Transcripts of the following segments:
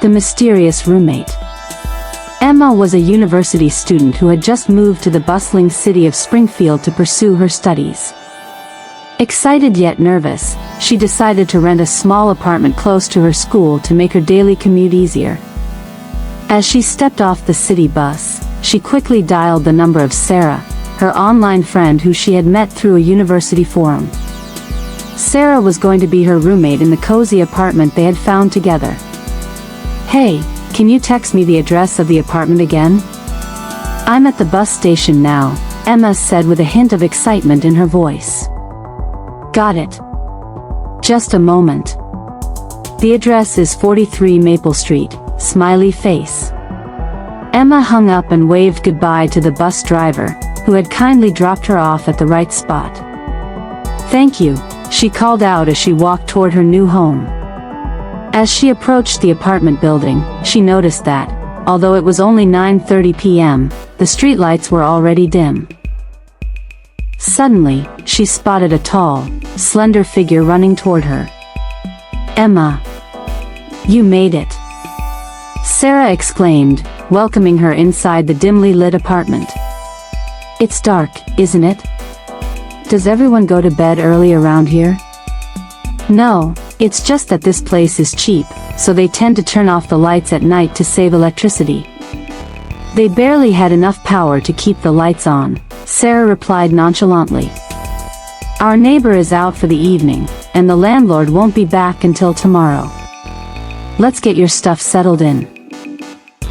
The mysterious roommate. Emma was a university student who had just moved to the bustling city of Springfield to pursue her studies. Excited yet nervous, she decided to rent a small apartment close to her school to make her daily commute easier. As she stepped off the city bus, she quickly dialed the number of Sarah, her online friend who she had met through a university forum. Sarah was going to be her roommate in the cozy apartment they had found together. "Hey, can you text me the address of the apartment again?" "I'm at the bus station now," Emma said with a hint of excitement in her voice. "Got it. Just a moment. The address is 43 Maple Street, smiley face." Emma hung up and waved goodbye to the bus driver, who had kindly dropped her off at the right spot. "Thank you," she called out as she walked toward her new home. As she approached the apartment building, she noticed that, although it was only 9:30 p.m., the streetlights were already dim. Suddenly, she spotted a tall, slender figure running toward her. "Emma! You made it!" Sarah exclaimed, welcoming her inside the dimly lit apartment. "It's dark, isn't it? Does everyone go to bed early around here?" "No, it's just that this place is cheap, so they tend to turn off the lights at night to save electricity." "They barely had enough power to keep the lights on," Sarah replied nonchalantly. "Our neighbor is out for the evening, and the landlord won't be back until tomorrow. Let's get your stuff settled in."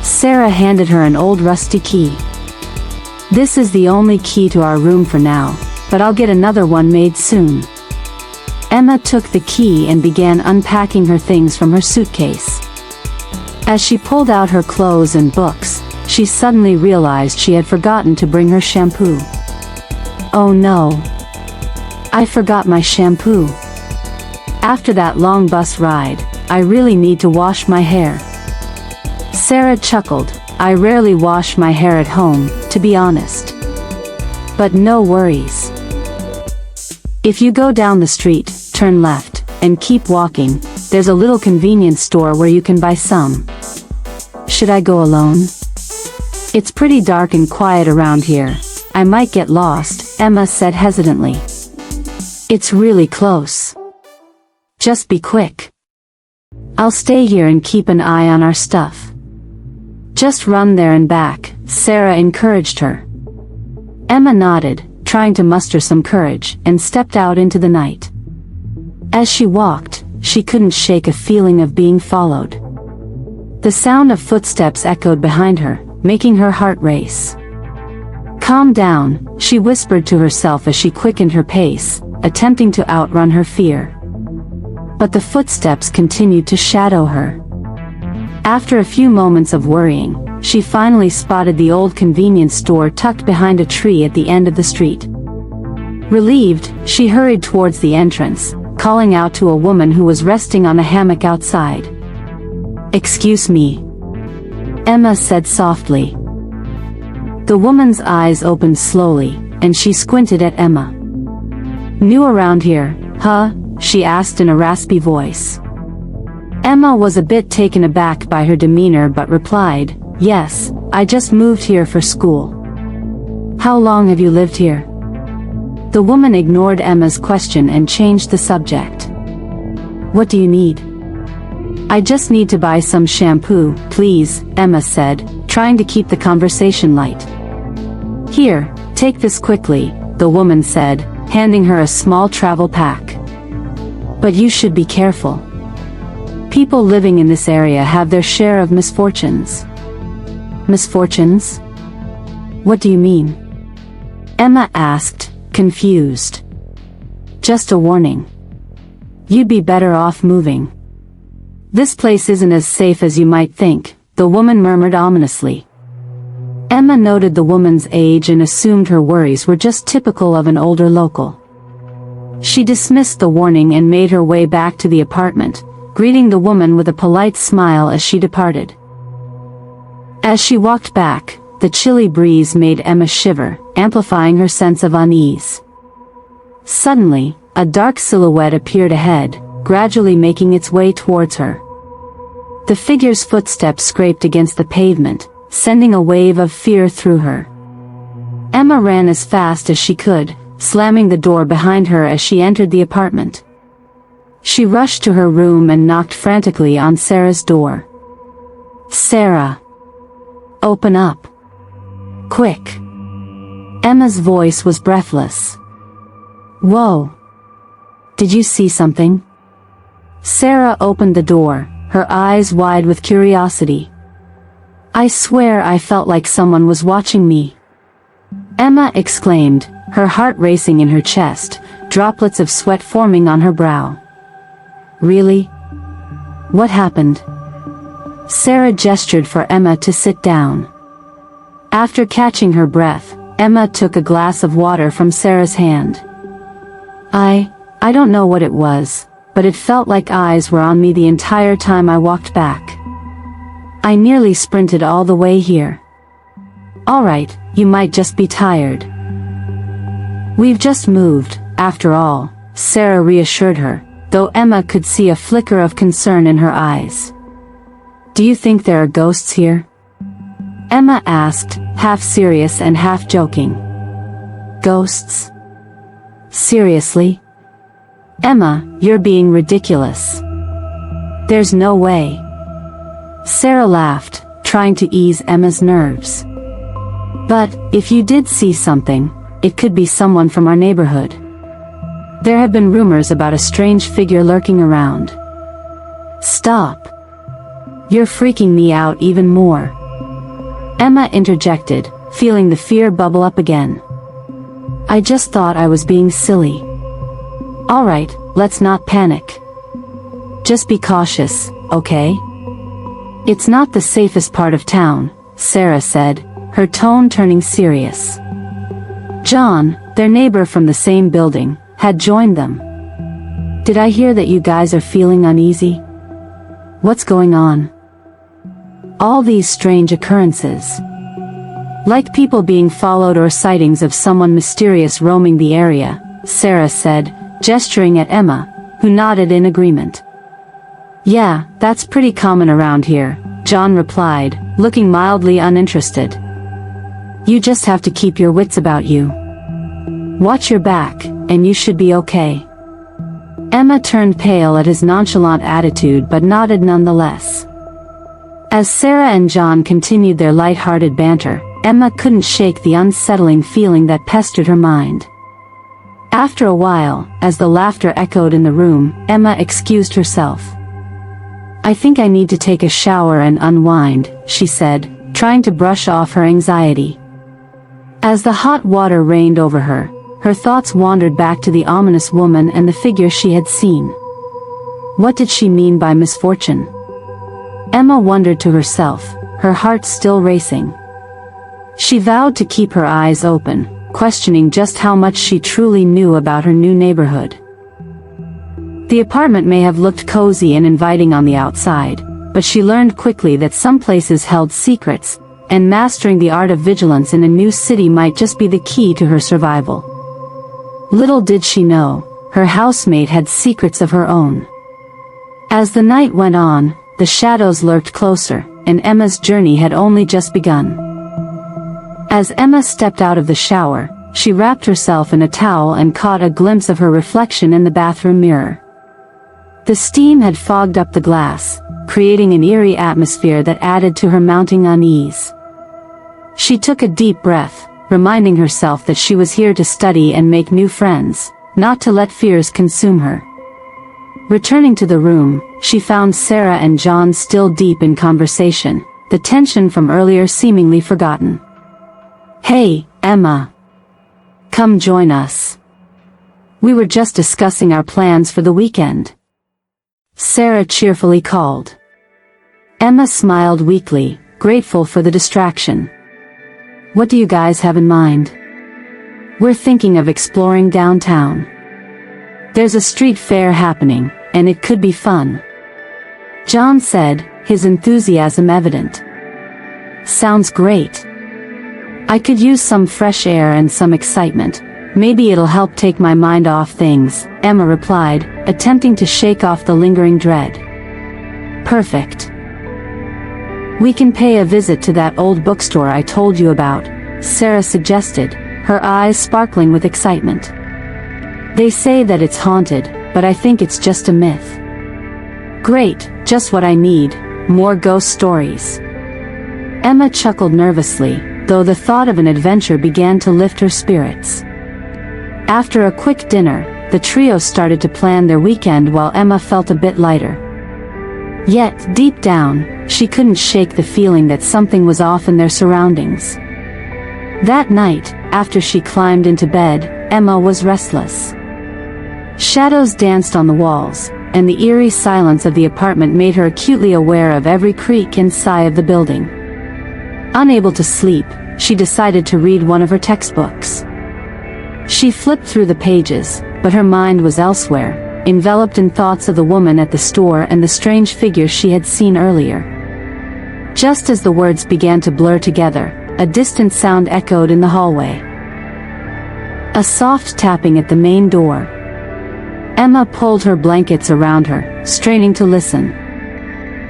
Sarah handed her an old rusty key. "This is the only key to our room for now, but I'll get another one made soon." Emma took the key and began unpacking her things from her suitcase. As she pulled out her clothes and books, she suddenly realized she had forgotten to bring her shampoo. "Oh no! I forgot my shampoo. After that long bus ride, I really need to wash my hair." Sarah chuckled. "I rarely wash my hair at home, to be honest. But no worries. If you go down the street, turn left, and keep walking, there's a little convenience store where you can buy some." "Should I go alone? It's pretty dark and quiet around here. I might get lost," Emma said hesitantly. "It's really close. Just be quick. I'll stay here and keep an eye on our stuff." "Just run there and back," Sarah encouraged her. Emma nodded, trying to muster some courage, and stepped out into the night. As she walked, she couldn't shake a feeling of being followed. The sound of footsteps echoed behind her, making her heart race. "Calm down," she whispered to herself as she quickened her pace, attempting to outrun her fear. But the footsteps continued to shadow her. After a few moments of worrying, she finally spotted the old convenience store tucked behind a tree at the end of the street. Relieved, she hurried towards the entrance, calling out to a woman who was resting on a hammock outside. "Excuse me," Emma said softly. The woman's eyes opened slowly, and she squinted at Emma. "New around here, huh?" she asked in a raspy voice. Emma was a bit taken aback by her demeanor but replied, "Yes, I just moved here for school." "How long have you lived here?" The woman ignored Emma's question and changed the subject. "What do you need?" "I just need to buy some shampoo, please," Emma said, trying to keep the conversation light. "Here, take this quickly," the woman said, handing her a small travel pack. "But you should be careful. People living in this area have their share of misfortunes." "Misfortunes? What do you mean?" Emma asked, confused. "Just a warning. You'd be better off moving. This place isn't as safe as you might think," the woman murmured ominously. Emma noted the woman's age and assumed her worries were just typical of an older local. She dismissed the warning and made her way back to the apartment, greeting the woman with a polite smile as she departed. As she walked back, the chilly breeze made Emma shiver, amplifying her sense of unease. Suddenly, a dark silhouette appeared ahead, gradually making its way towards her. The figure's footsteps scraped against the pavement, sending a wave of fear through her. Emma ran as fast as she could, slamming the door behind her as she entered the apartment. She rushed to her room and knocked frantically on Sarah's door. "Sarah! Open up! Quick!" Emma's voice was breathless. "Whoa! Did you see something?" Sarah opened the door, her eyes wide with curiosity. "I swear I felt like someone was watching me," Emma exclaimed, her heart racing in her chest, droplets of sweat forming on her brow. "Really? What happened?" Sarah gestured for Emma to sit down. After catching her breath, Emma took a glass of water from Sarah's hand. I don't know what it was, but it felt like eyes were on me the entire time I walked back. I nearly sprinted all the way here." "All right, you might just be tired. We've just moved, after all," Sarah reassured her, though Emma could see a flicker of concern in her eyes. "Do you think there are ghosts here?" Emma asked, half serious and half joking. "Ghosts? Seriously? Emma, you're being ridiculous. There's no way." Sarah laughed, trying to ease Emma's nerves. "But, if you did see something, it could be someone from our neighborhood. There have been rumors about a strange figure lurking around." "Stop. You're freaking me out even more," Emma interjected, feeling the fear bubble up again. "I just thought I was being silly." "All right, let's not panic. Just be cautious, okay? It's not the safest part of town," Sarah said, her tone turning serious. John, their neighbor from the same building, had joined them. "Did I hear that you guys are feeling uneasy? What's going on?" "All these strange occurrences. Like people being followed or sightings of someone mysterious roaming the area," Sarah said, gesturing at Emma, who nodded in agreement. "Yeah, that's pretty common around here," John replied, looking mildly uninterested. "You just have to keep your wits about you. Watch your back, and you should be okay." Emma turned pale at his nonchalant attitude but nodded nonetheless. As Sarah and John continued their light-hearted banter, Emma couldn't shake the unsettling feeling that pestered her mind. After a while, as the laughter echoed in the room, Emma excused herself. "I think I need to take a shower and unwind," she said, trying to brush off her anxiety. As the hot water rained over her, her thoughts wandered back to the ominous woman and the figure she had seen. What did she mean by misfortune? Emma wondered to herself, her heart still racing. She vowed to keep her eyes open, questioning just how much she truly knew about her new neighborhood. The apartment may have looked cozy and inviting on the outside, but she learned quickly that some places held secrets, and mastering the art of vigilance in a new city might just be the key to her survival. Little did she know, her housemate had secrets of her own. As the night went on, the shadows lurked closer, and Emma's journey had only just begun. As Emma stepped out of the shower, she wrapped herself in a towel and caught a glimpse of her reflection in the bathroom mirror. The steam had fogged up the glass, creating an eerie atmosphere that added to her mounting unease. She took a deep breath, reminding herself that she was here to study and make new friends, not to let fears consume her. Returning to the room, she found Sarah and John still deep in conversation, the tension from earlier seemingly forgotten. "Hey, Emma. Come join us. We were just discussing our plans for the weekend," Sarah cheerfully called. Emma smiled weakly, grateful for the distraction. "What do you guys have in mind?" "We're thinking of exploring downtown. There's a street fair happening, and it could be fun," John said, his enthusiasm evident. "Sounds great. I could use some fresh air and some excitement. Maybe it'll help take my mind off things," Emma replied, attempting to shake off the lingering dread. "Perfect. We can pay a visit to that old bookstore I told you about, Sarah suggested, her eyes sparkling with excitement. They say that it's haunted, but I think it's just a myth. Great, just what I need, more ghost stories. Emma chuckled nervously, though the thought of an adventure began to lift her spirits. After a quick dinner, the trio started to plan their weekend while Emma felt a bit lighter. Yet, deep down, she couldn't shake the feeling that something was off in their surroundings. That night, after she climbed into bed, Emma was restless. Shadows danced on the walls, and the eerie silence of the apartment made her acutely aware of every creak and sigh of the building. Unable to sleep, she decided to read one of her textbooks. She flipped through the pages, but her mind was elsewhere, enveloped in thoughts of the woman at the store and the strange figure she had seen earlier. Just as the words began to blur together, a distant sound echoed in the hallway. A soft tapping at the main door. Emma pulled her blankets around her, straining to listen.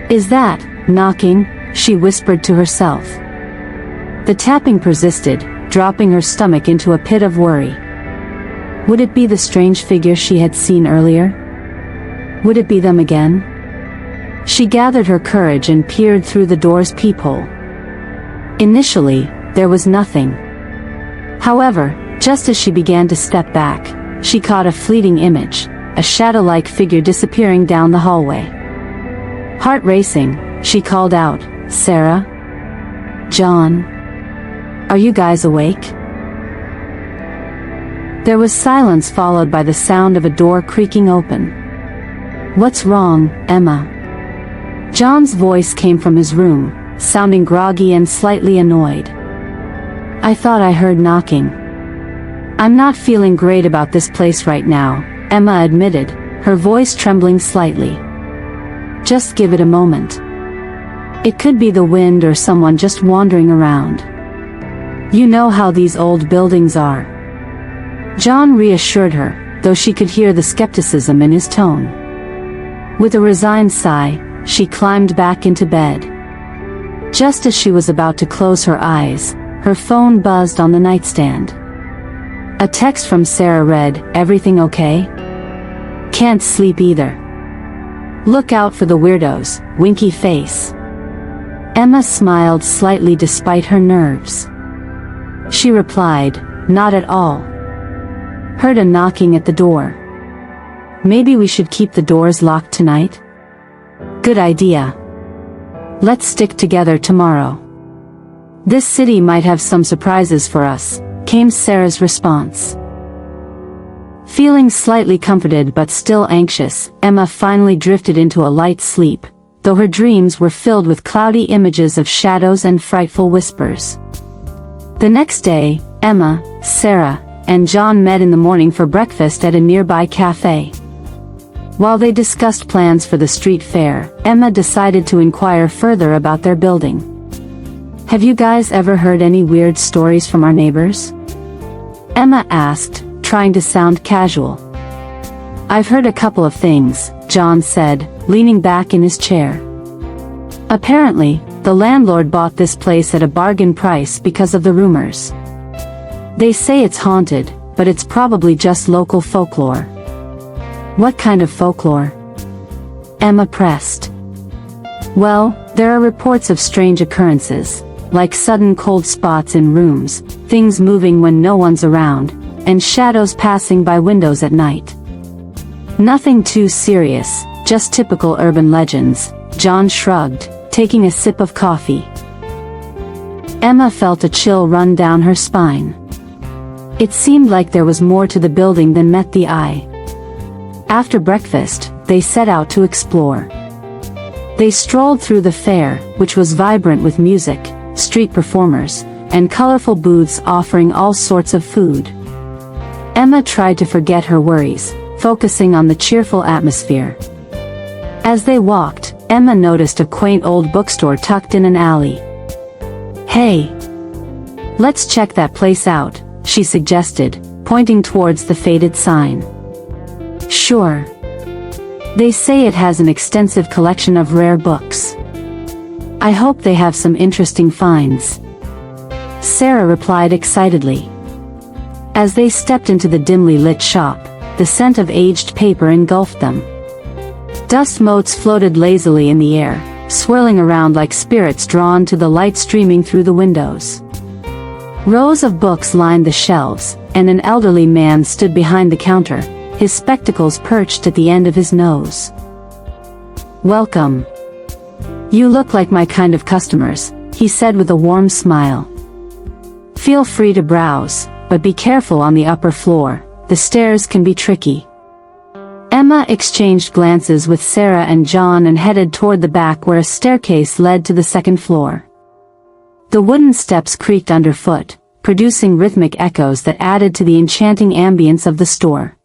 "Is that knocking?" she whispered to herself. The tapping persisted, dropping her stomach into a pit of worry. Would it be the strange figure she had seen earlier? Would it be them again? She gathered her courage and peered through the door's peephole. Initially, there was nothing. However, just as she began to step back, she caught a fleeting image, a shadow-like figure disappearing down the hallway. Heart racing, she called out, "Sarah? John? Are you guys awake?" There was silence followed by the sound of a door creaking open. "What's wrong, Emma?" John's voice came from his room, sounding groggy and slightly annoyed. "I thought I heard knocking." "I'm not feeling great about this place right now," Emma admitted, her voice trembling slightly. "Just give it a moment. It could be the wind or someone just wandering around. You know how these old buildings are." John reassured her, though she could hear the skepticism in his tone. With a resigned sigh, she climbed back into bed. Just as she was about to close her eyes, her phone buzzed on the nightstand. A text from Sarah read, "Everything okay? Can't sleep either. Look out for the weirdos, winky face." Emma smiled slightly despite her nerves. She replied, "Not at all. Heard a knocking at the door. Maybe we should keep the doors locked tonight?" "Good idea. Let's stick together tomorrow. This city might have some surprises for us," came Sarah's response. Feeling slightly comforted but still anxious, Emma finally drifted into a light sleep, though her dreams were filled with cloudy images of shadows and frightful whispers. The next day, Emma, Sarah, and John met in the morning for breakfast at a nearby cafe. While they discussed plans for the street fair, Emma decided to inquire further about their building. "Have you guys ever heard any weird stories from our neighbors?" Emma asked, trying to sound casual. "I've heard a couple of things," John said, leaning back in his chair. "Apparently, the landlord bought this place at a bargain price because of the rumors. They say it's haunted, but it's probably just local folklore." "What kind of folklore?" Emma pressed. "Well, there are reports of strange occurrences, like sudden cold spots in rooms, things moving when no one's around, and shadows passing by windows at night. Nothing too serious, just typical urban legends," John shrugged, taking a sip of coffee. Emma felt a chill run down her spine. It seemed like there was more to the building than met the eye. After breakfast, they set out to explore. They strolled through the fair, which was vibrant with music, street performers, and colorful booths offering all sorts of food. Emma tried to forget her worries, focusing on the cheerful atmosphere. As they walked, Emma noticed a quaint old bookstore tucked in an alley. "Hey! Let's check that place out," she suggested, pointing towards the faded sign. "Sure. They say it has an extensive collection of rare books." I hope they have some interesting finds," Sarah replied excitedly. As they stepped into the dimly lit shop, the scent of aged paper engulfed them. Dust motes floated lazily in the air, swirling around like spirits drawn to the light streaming through the windows. Rows of books lined the shelves, and an elderly man stood behind the counter, his spectacles perched at the end of his nose. "Welcome. You look like my kind of customers," he said with a warm smile. "Feel free to browse, but be careful on the upper floor, the stairs can be tricky." Emma exchanged glances with Sarah and John and headed toward the back where a staircase led to the second floor. The wooden steps creaked underfoot, producing rhythmic echoes that added to the enchanting ambience of the store.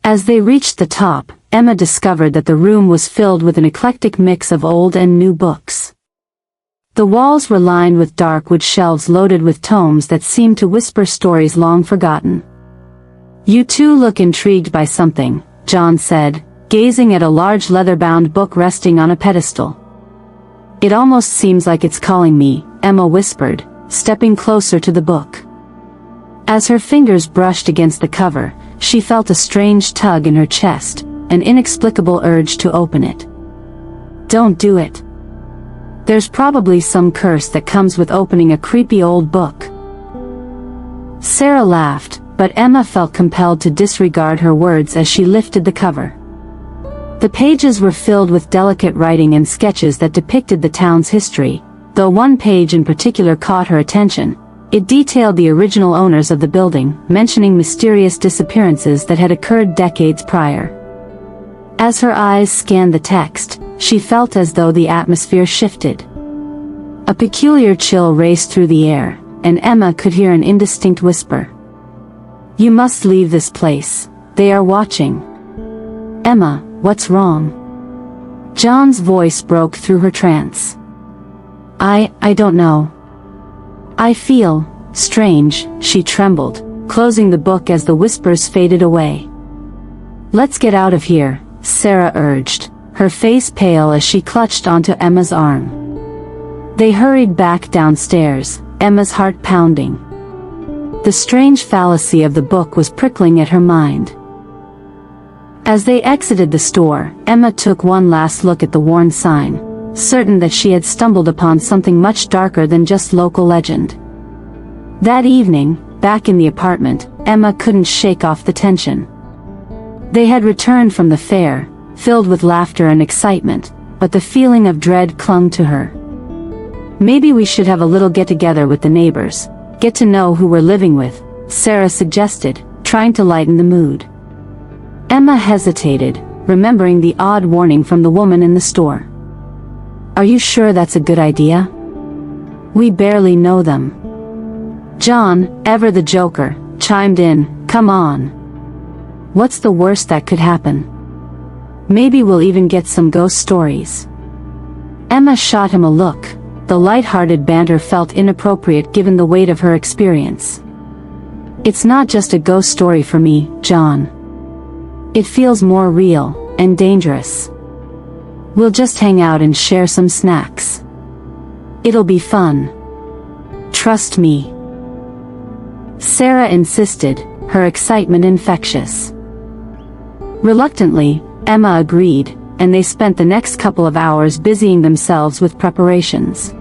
As they reached the top, Emma discovered that the room was filled with an eclectic mix of old and new books. The walls were lined with dark wood shelves loaded with tomes that seemed to whisper stories long forgotten. "You two look intrigued by something," John said, gazing at a large leather-bound book resting on a pedestal. "It almost seems like it's calling me," Emma whispered, stepping closer to the book. As her fingers brushed against the cover, she felt a strange tug in her chest, an inexplicable urge to open it. "Don't do it. There's probably some curse that comes with opening a creepy old book." Sarah laughed, but Emma felt compelled to disregard her words as she lifted the cover. The pages were filled with delicate writing and sketches that depicted the town's history, though one page in particular caught her attention. It detailed the original owners of the building, mentioning mysterious disappearances that had occurred decades prior. As her eyes scanned the text, she felt as though the atmosphere shifted. A peculiar chill raced through the air, and Emma could hear an indistinct whisper. "You must leave this place. They are watching." "Emma, what's wrong?" John's voice broke through her trance. I don't know. I feel strange," she trembled, closing the book as the whispers faded away. "Let's get out of here," Sarah urged, her face pale as she clutched onto Emma's arm. They hurried back downstairs, Emma's heart pounding. The strange fallacy of the book was prickling at her mind. As they exited the store, Emma took one last look at the worn sign, certain that she had stumbled upon something much darker than just local legend. That evening, back in the apartment, Emma couldn't shake off the tension. They had returned from the fair, filled with laughter and excitement, but the feeling of dread clung to her. "Maybe we should have a little get-together with the neighbors, get to know who we're living with," Sarah suggested, trying to lighten the mood. Emma hesitated, remembering the odd warning from the woman in the store. "Are you sure that's a good idea? We barely know them." John, ever the joker, chimed in, "Come on. What's the worst that could happen? Maybe we'll even get some ghost stories." Emma shot him a look. The light-hearted banter felt inappropriate given the weight of her experience. "It's not just a ghost story for me, John. It feels more real and dangerous. We'll just hang out and share some snacks. It'll be fun. Trust me." Sarah insisted, her excitement infectious. Reluctantly, Emma agreed, and they spent the next couple of hours busying themselves with preparations.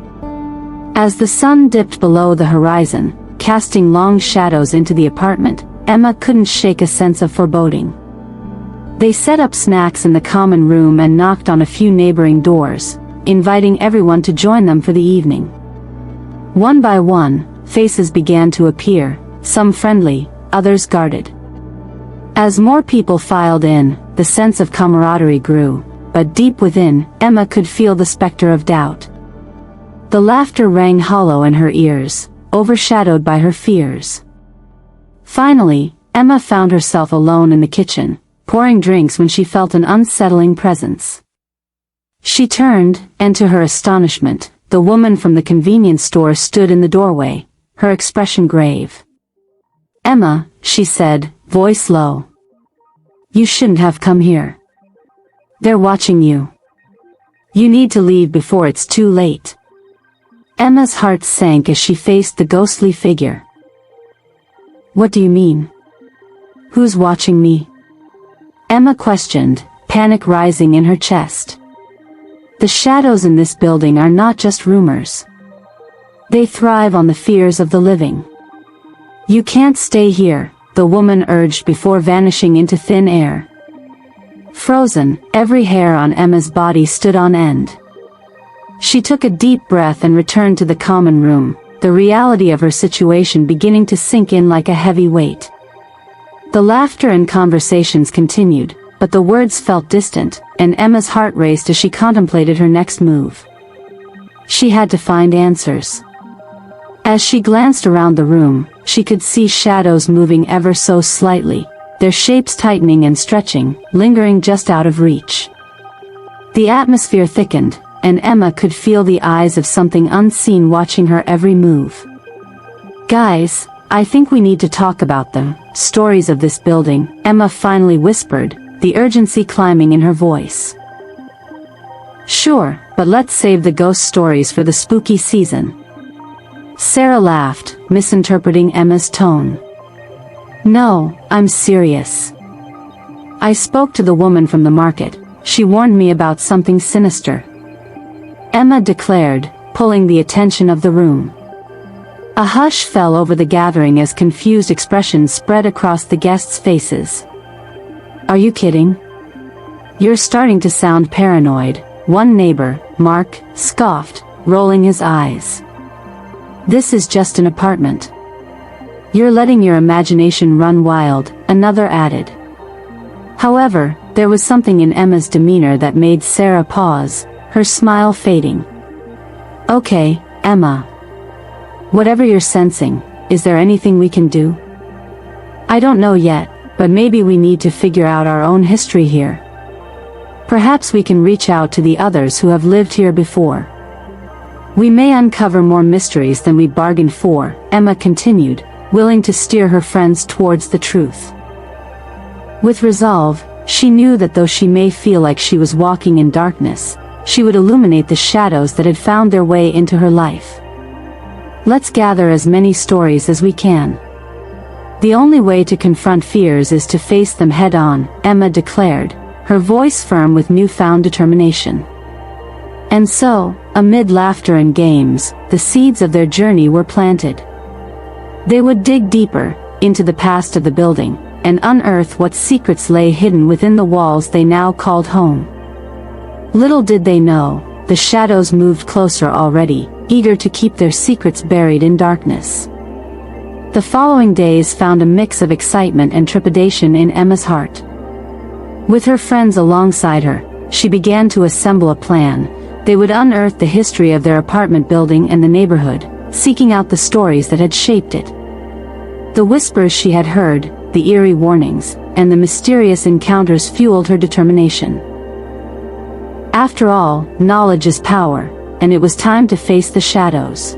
As the sun dipped below the horizon, casting long shadows into the apartment, Emma couldn't shake a sense of foreboding. They set up snacks in the common room and knocked on a few neighboring doors, inviting everyone to join them for the evening. One by one, faces began to appear, some friendly, others guarded. As more people filed in, the sense of camaraderie grew, but deep within, Emma could feel the specter of doubt. The laughter rang hollow in her ears, overshadowed by her fears. Finally, Emma found herself alone in the kitchen, pouring drinks when she felt an unsettling presence. She turned, and to her astonishment, the woman from the convenience store stood in the doorway, her expression grave. "Emma," she said, voice low. "You shouldn't have come here. They're watching you." You need to leave before it's too late. Emma's heart sank as she faced the ghostly figure. What do you mean? Who's watching me? Emma questioned, panic rising in her chest. The shadows in this building are not just rumors. They thrive on the fears of the living. You can't stay here, the woman urged before vanishing into thin air. Frozen, every hair on Emma's body stood on end. She took a deep breath and returned to the common room, the reality of her situation beginning to sink in like a heavy weight. The laughter and conversations continued, but the words felt distant, and Emma's heart raced as she contemplated her next move. She had to find answers. As she glanced around the room, she could see shadows moving ever so slightly, their shapes tightening and stretching, lingering just out of reach. The atmosphere thickened, and Emma could feel the eyes of something unseen watching her every move. Guys, I think we need to talk about the stories of this building, Emma finally whispered, the urgency climbing in her voice. Sure, but let's save the ghost stories for the spooky season. Sarah laughed, misinterpreting Emma's tone. No, I'm serious. I spoke to the woman from the market. She warned me about something sinister. Emma declared, pulling the attention of the room. A hush fell over the gathering as confused expressions spread across the guests' faces. Are you kidding? You're starting to sound paranoid, one neighbor, Mark, scoffed, rolling his eyes. This is just an apartment. You're letting your imagination run wild, another added. However, there was something in Emma's demeanor that made Sarah pause, her smile fading. Okay, Emma. Whatever you're sensing, is there anything we can do? I don't know yet, but maybe we need to figure out our own history here. Perhaps we can reach out to the others who have lived here before. We may uncover more mysteries than we bargained for, Emma continued, willing to steer her friends towards the truth. With resolve, she knew that though she may feel like she was walking in darkness, she would illuminate the shadows that had found their way into her life. Let's gather as many stories as we can. The only way to confront fears is to face them head-on, Emma declared, her voice firm with newfound determination. And so, amid laughter and games, the seeds of their journey were planted. They would dig deeper, into the past of the building, and unearth what secrets lay hidden within the walls they now called home. Little did they know, the shadows moved closer already, eager to keep their secrets buried in darkness. The following days found a mix of excitement and trepidation in Emma's heart. With her friends alongside her, she began to assemble a plan. They would unearth the history of their apartment building and the neighborhood, seeking out the stories that had shaped it. The whispers she had heard, the eerie warnings, and the mysterious encounters fueled her determination. After all, knowledge is power, and it was time to face the shadows.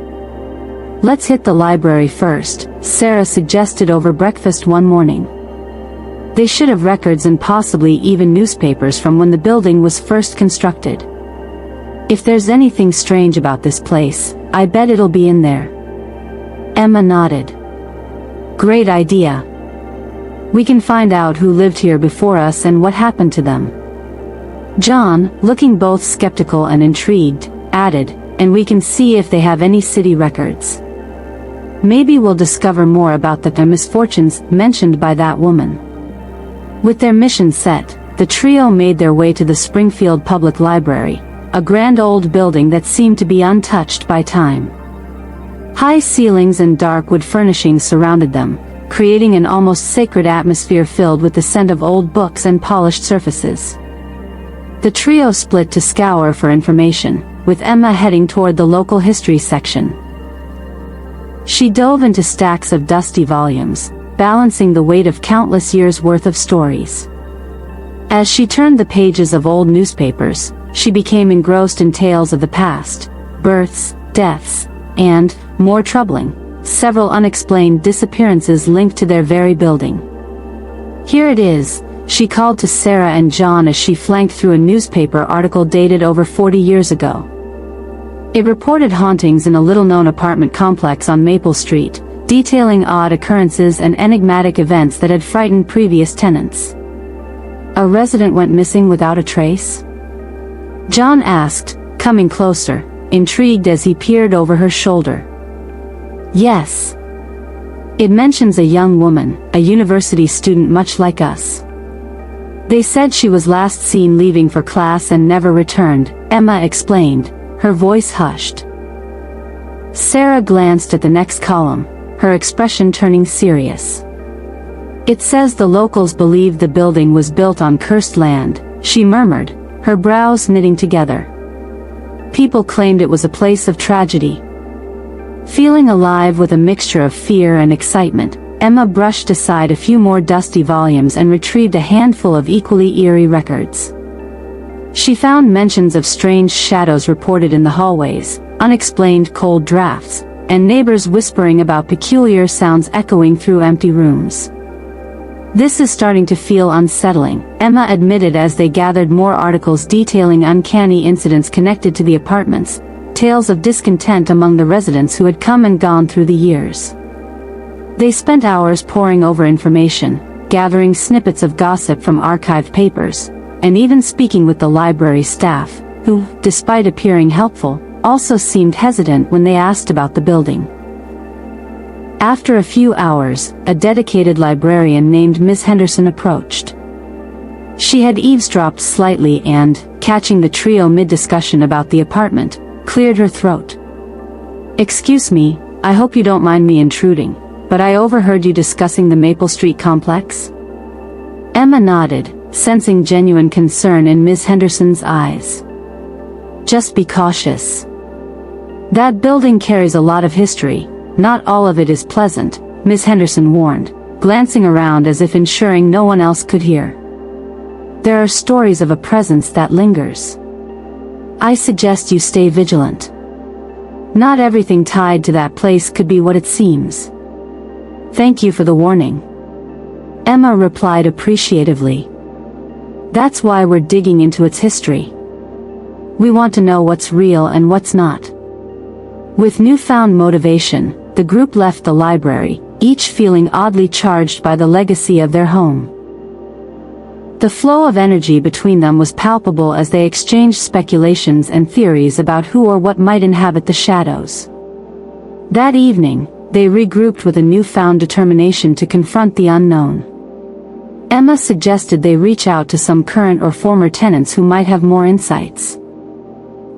Let's hit the library first, Sarah suggested over breakfast one morning. They should have records and possibly even newspapers from when the building was first constructed. If there's anything strange about this place, I bet it'll be in there. Emma nodded. Great idea. We can find out who lived here before us and what happened to them. John, looking both skeptical and intrigued, added, and we can see if they have any city records. Maybe we'll discover more about the misfortunes mentioned by that woman. With their mission set, the trio made their way to the Springfield Public Library, a grand old building that seemed to be untouched by time. High ceilings and dark wood furnishings surrounded them, creating an almost sacred atmosphere filled with the scent of old books and polished surfaces. The trio split to scour for information, with Emma heading toward the local history section. She dove into stacks of dusty volumes, balancing the weight of countless years' worth of stories. As she turned the pages of old newspapers, she became engrossed in tales of the past, births, deaths, and, more troubling, several unexplained disappearances linked to their very building. Here it is, she called to Sarah and John as she flanked through a newspaper article dated over 40 years ago. It reported hauntings in a little-known apartment complex on Maple Street, detailing odd occurrences and enigmatic events that had frightened previous tenants. A resident went missing without a trace? John asked, coming closer, intrigued as he peered over her shoulder. Yes. It mentions a young woman, a university student much like us. They said she was last seen leaving for class and never returned, Emma explained, her voice hushed. Sarah glanced at the next column, her expression turning serious. It says the locals believe the building was built on cursed land, she murmured, her brows knitting together. People claimed it was a place of tragedy. Feeling alive with a mixture of fear and excitement, Emma brushed aside a few more dusty volumes and retrieved a handful of equally eerie records. She found mentions of strange shadows reported in the hallways, unexplained cold drafts, and neighbors whispering about peculiar sounds echoing through empty rooms. This is starting to feel unsettling, Emma admitted as they gathered more articles detailing uncanny incidents connected to the apartments, tales of discontent among the residents who had come and gone through the years. They spent hours poring over information, gathering snippets of gossip from archived papers, and even speaking with the library staff, who, despite appearing helpful, also seemed hesitant when they asked about the building. After a few hours, a dedicated librarian named Miss Henderson approached. She had eavesdropped slightly and, catching the trio mid-discussion about the apartment, cleared her throat. "Excuse me, I hope you don't mind me intruding, but I overheard you discussing the Maple Street complex?" Emma nodded, sensing genuine concern in Miss Henderson's eyes. "Just be cautious. That building carries a lot of history, not all of it is pleasant," Miss Henderson warned, glancing around as if ensuring no one else could hear. "There are stories of a presence that lingers. I suggest you stay vigilant. Not everything tied to that place could be what it seems." "Thank you for the warning," Emma replied appreciatively. "That's why we're digging into its history. We want to know what's real and what's not." With newfound motivation, the group left the library, each feeling oddly charged by the legacy of their home. The flow of energy between them was palpable as they exchanged speculations and theories about who or what might inhabit the shadows. That evening, they regrouped with a newfound determination to confront the unknown. Emma suggested they reach out to some current or former tenants who might have more insights.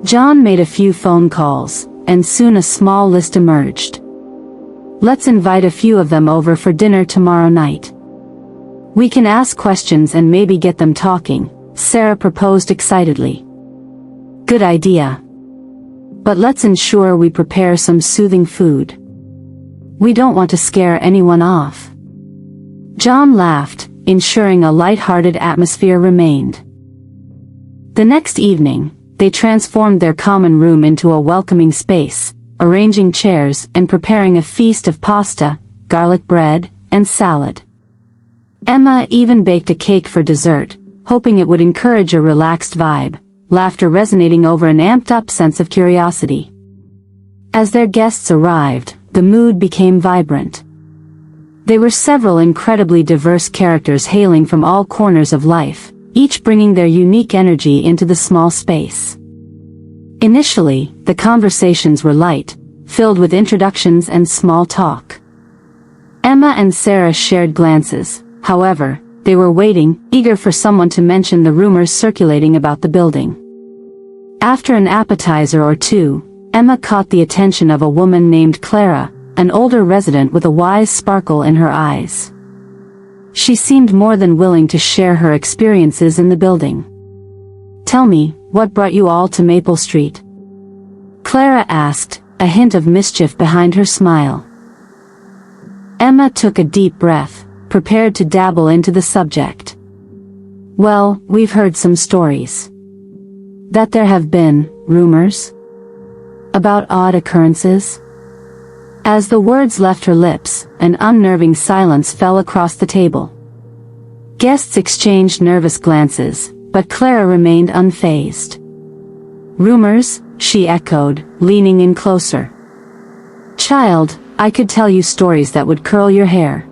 John made a few phone calls, and soon a small list emerged. "Let's invite a few of them over for dinner tomorrow night. We can ask questions and maybe get them talking," Sarah proposed excitedly. "Good idea. But let's ensure we prepare some soothing food. We don't want to scare anyone off." John laughed, ensuring a light-hearted atmosphere remained. The next evening, they transformed their common room into a welcoming space, arranging chairs and preparing a feast of pasta, garlic bread, and salad. Emma even baked a cake for dessert, hoping it would encourage a relaxed vibe, laughter resonating over an amped-up sense of curiosity. As their guests arrived, the mood became vibrant. There were several incredibly diverse characters hailing from all corners of life, each bringing their unique energy into the small space. Initially, the conversations were light, filled with introductions and small talk. Emma and Sarah shared glances. However, they were waiting, eager for someone to mention the rumors circulating about the building. After an appetizer or two, Emma caught the attention of a woman named Clara, an older resident with a wise sparkle in her eyes. She seemed more than willing to share her experiences in the building. "Tell me, what brought you all to Maple Street?" Clara asked, a hint of mischief behind her smile. Emma took a deep breath, prepared to dabble into the subject. "Well, we've heard some stories. That there have been rumors about odd occurrences." As the words left her lips, an unnerving silence fell across the table. Guests exchanged nervous glances, but Clara remained unfazed. Rumors, she echoed, leaning in closer. Child, I could tell you stories that would curl your hair.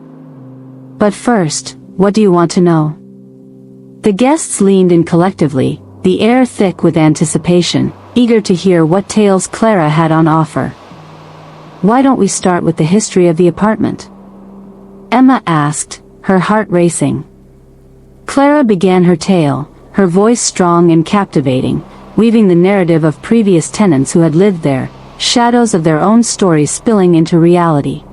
But first, what do you want to know? The guests leaned in collectively, the air thick with anticipation, eager to hear what tales Clara had on offer. Why don't we start with the history of the apartment? Emma asked, her heart racing. Clara began her tale, her voice strong and captivating, weaving the narrative of previous tenants who had lived there, shadows of their own stories spilling into reality.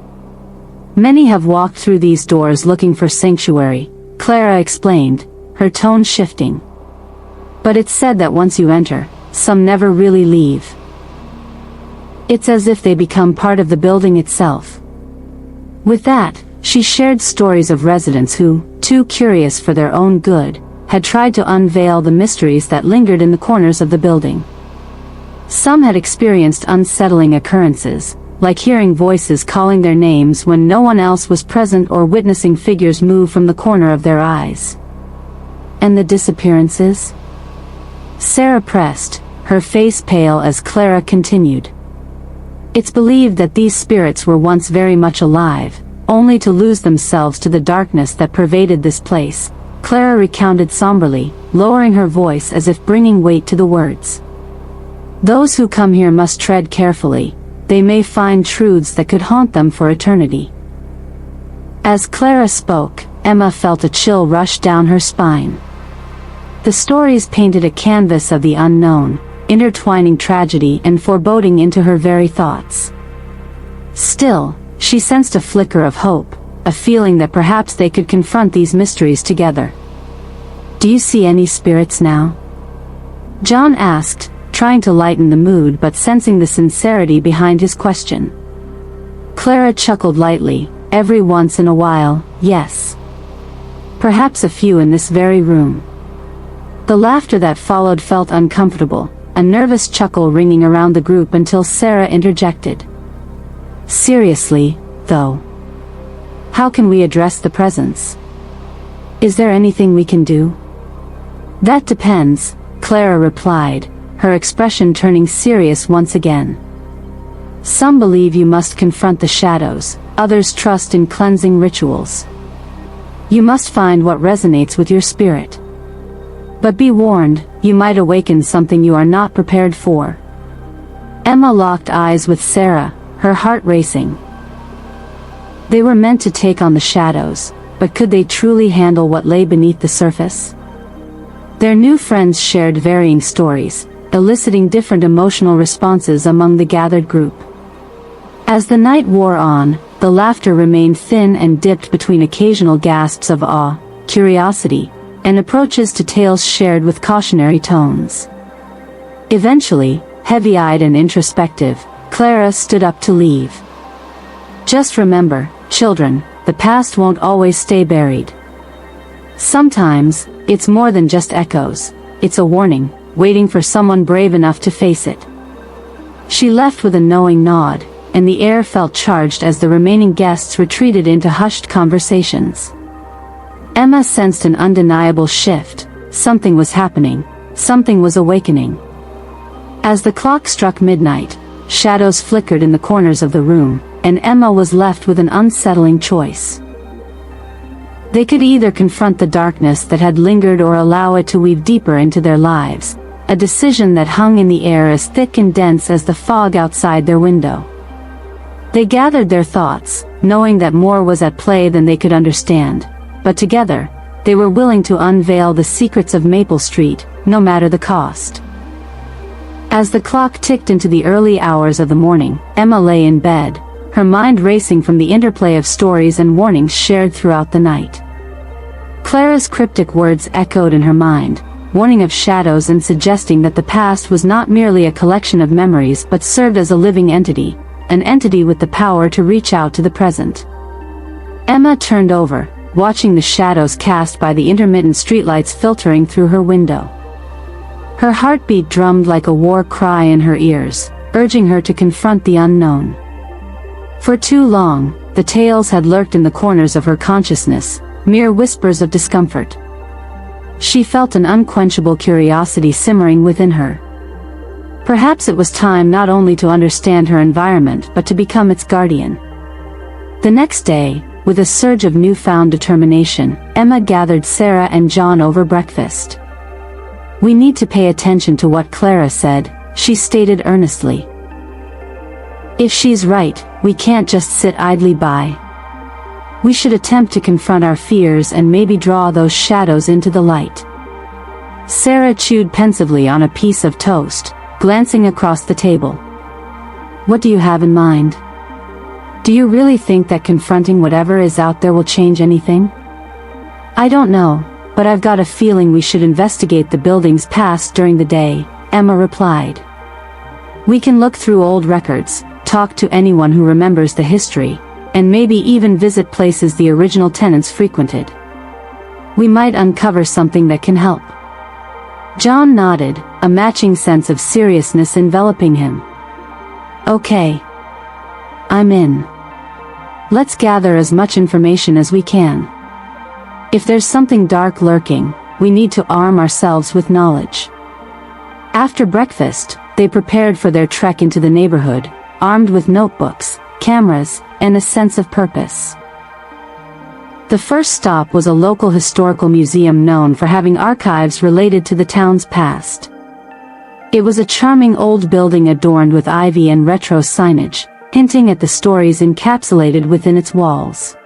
Many have walked through these doors looking for sanctuary, Clara explained, her tone shifting. But it's said that once you enter, some never really leave. It's as if they become part of the building itself. With that, she shared stories of residents who, too curious for their own good, had tried to unveil the mysteries that lingered in the corners of the building. Some had experienced unsettling occurrences, like hearing voices calling their names when no one else was present or witnessing figures move from the corner of their eyes. And the disappearances? Sarah pressed, her face pale as Clara continued. It's believed that these spirits were once very much alive, only to lose themselves to the darkness that pervaded this place, Clara recounted somberly, lowering her voice as if bringing weight to the words. Those who come here must tread carefully, they may find truths that could haunt them for eternity. As Clara spoke, Emma felt a chill rush down her spine. The stories painted a canvas of the unknown, intertwining tragedy and foreboding into her very thoughts. Still, she sensed a flicker of hope, a feeling that perhaps they could confront these mysteries together. Do you see any spirits now? John asked, trying to lighten the mood but sensing the sincerity behind his question. Clara chuckled lightly, every once in a while, yes. Perhaps a few in this very room. The laughter that followed felt uncomfortable, a nervous chuckle ringing around the group until Sarah interjected. Seriously, though. How can we address the presence? Is there anything we can do? That depends, Clara replied, her expression turning serious once again. Some believe you must confront the shadows, others trust in cleansing rituals. You must find what resonates with your spirit. But be warned, you might awaken something you are not prepared for. Emma locked eyes with Sarah, her heart racing. They were meant to take on the shadows, but could they truly handle what lay beneath the surface? Their new friends shared varying stories, eliciting different emotional responses among the gathered group. As the night wore on, the laughter remained thin and dipped between occasional gasps of awe, curiosity, and approaches to tales shared with cautionary tones. Eventually, heavy-eyed and introspective, Clara stood up to leave. Just remember, children, the past won't always stay buried. Sometimes, it's more than just echoes, it's a warning, waiting for someone brave enough to face it. She left with a knowing nod, and the air felt charged as the remaining guests retreated into hushed conversations. Emma sensed an undeniable shift, something was happening, something was awakening. As the clock struck midnight, shadows flickered in the corners of the room, and Emma was left with an unsettling choice. They could either confront the darkness that had lingered or allow it to weave deeper into their lives, a decision that hung in the air as thick and dense as the fog outside their window. They gathered their thoughts, knowing that more was at play than they could understand, but together, they were willing to unveil the secrets of Maple Street, no matter the cost. As the clock ticked into the early hours of the morning, Emma lay in bed, her mind racing from the interplay of stories and warnings shared throughout the night. Clara's cryptic words echoed in her mind, warning of shadows and suggesting that the past was not merely a collection of memories but served as a living entity, an entity with the power to reach out to the present. Emma turned over, watching the shadows cast by the intermittent streetlights filtering through her window. Her heartbeat drummed like a war cry in her ears, urging her to confront the unknown. For too long, the tales had lurked in the corners of her consciousness, mere whispers of discomfort. She felt an unquenchable curiosity simmering within her. Perhaps it was time not only to understand her environment but to become its guardian. The next day, with a surge of newfound determination, Emma gathered Sarah and John over breakfast. "We need to pay attention to what Clara said," she stated earnestly. "If she's right, we can't just sit idly by. We should attempt to confront our fears and maybe draw those shadows into the light." Sarah chewed pensively on a piece of toast, glancing across the table. "What do you have in mind? Do you really think that confronting whatever is out there will change anything?" "I don't know, but I've got a feeling we should investigate the building's past during the day," Emma replied. "We can look through old records, talk to anyone who remembers the history, and maybe even visit places the original tenants frequented. We might uncover something that can help." John nodded, a matching sense of seriousness enveloping him. "Okay. I'm in. Let's gather as much information as we can. If there's something dark lurking, we need to arm ourselves with knowledge." After breakfast, they prepared for their trek into the neighborhood, armed with notebooks, cameras, and a sense of purpose. The first stop was a local historical museum known for having archives related to the town's past. It was a charming old building adorned with ivy and retro signage, hinting at the stories encapsulated within its walls.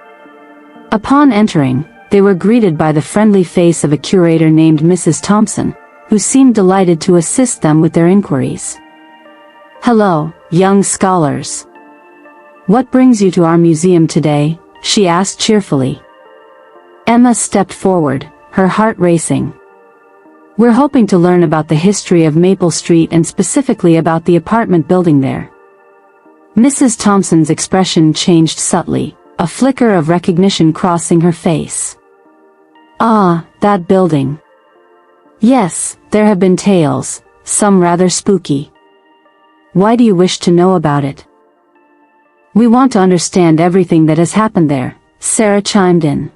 Upon entering, they were greeted by the friendly face of a curator named Mrs. Thompson, who seemed delighted to assist them with their inquiries. "Hello, young scholars. What brings you to our museum today?" she asked cheerfully. Emma stepped forward, her heart racing. "We're hoping to learn about the history of Maple Street and specifically about the apartment building there." Mrs. Thompson's expression changed subtly, a flicker of recognition crossing her face. "Ah, that building. Yes, there have been tales, some rather spooky. Why do you wish to know about it?" "We want to understand everything that has happened there," Sarah chimed in.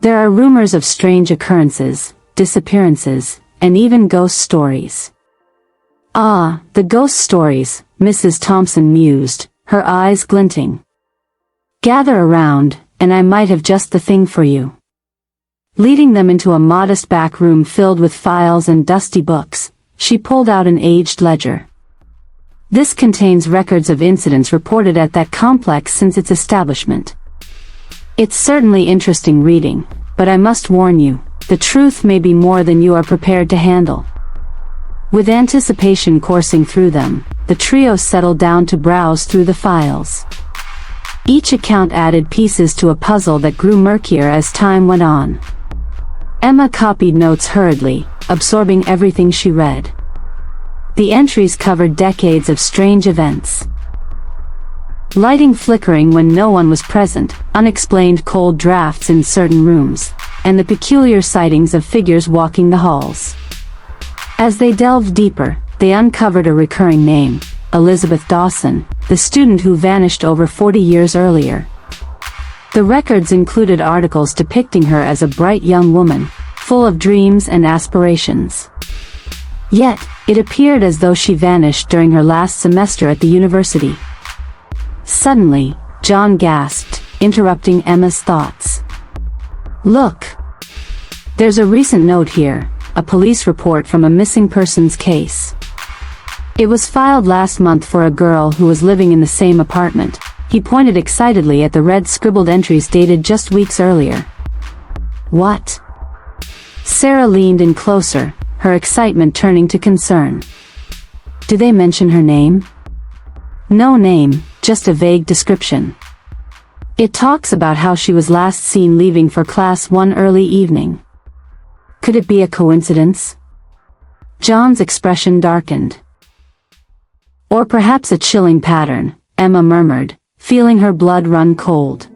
"There are rumors of strange occurrences, disappearances, and even ghost stories." "Ah, the ghost stories," Mrs. Thompson mused, her eyes glinting. "Gather around, and I might have just the thing for you." Leading them into a modest back room filled with files and dusty books, she pulled out an aged ledger. "This contains records of incidents reported at that complex since its establishment. It's certainly interesting reading, but I must warn you, the truth may be more than you are prepared to handle." With anticipation coursing through them, the trio settled down to browse through the files. Each account added pieces to a puzzle that grew murkier as time went on. Emma copied notes hurriedly, absorbing everything she read. The entries covered decades of strange events. Lighting flickering when no one was present, unexplained cold drafts in certain rooms, and the peculiar sightings of figures walking the halls. As they delved deeper, they uncovered a recurring name, Elizabeth Dawson, the student who vanished over 40 years earlier. The records included articles depicting her as a bright young woman, full of dreams and aspirations. Yet, it appeared as though she vanished during her last semester at the university. Suddenly, John gasped, interrupting Emma's thoughts. "Look! There's a recent note here, a police report from a missing persons case. It was filed last month for a girl who was living in the same apartment." He pointed excitedly at the red scribbled entries dated just weeks earlier. "What?" Sarah leaned in closer, her excitement turning to concern. "Do they mention her name?" "No name, just a vague description. It talks about how she was last seen leaving for class one early evening. Could it be a coincidence?" John's expression darkened. "Or perhaps a chilling pattern," Emma murmured, feeling her blood run cold.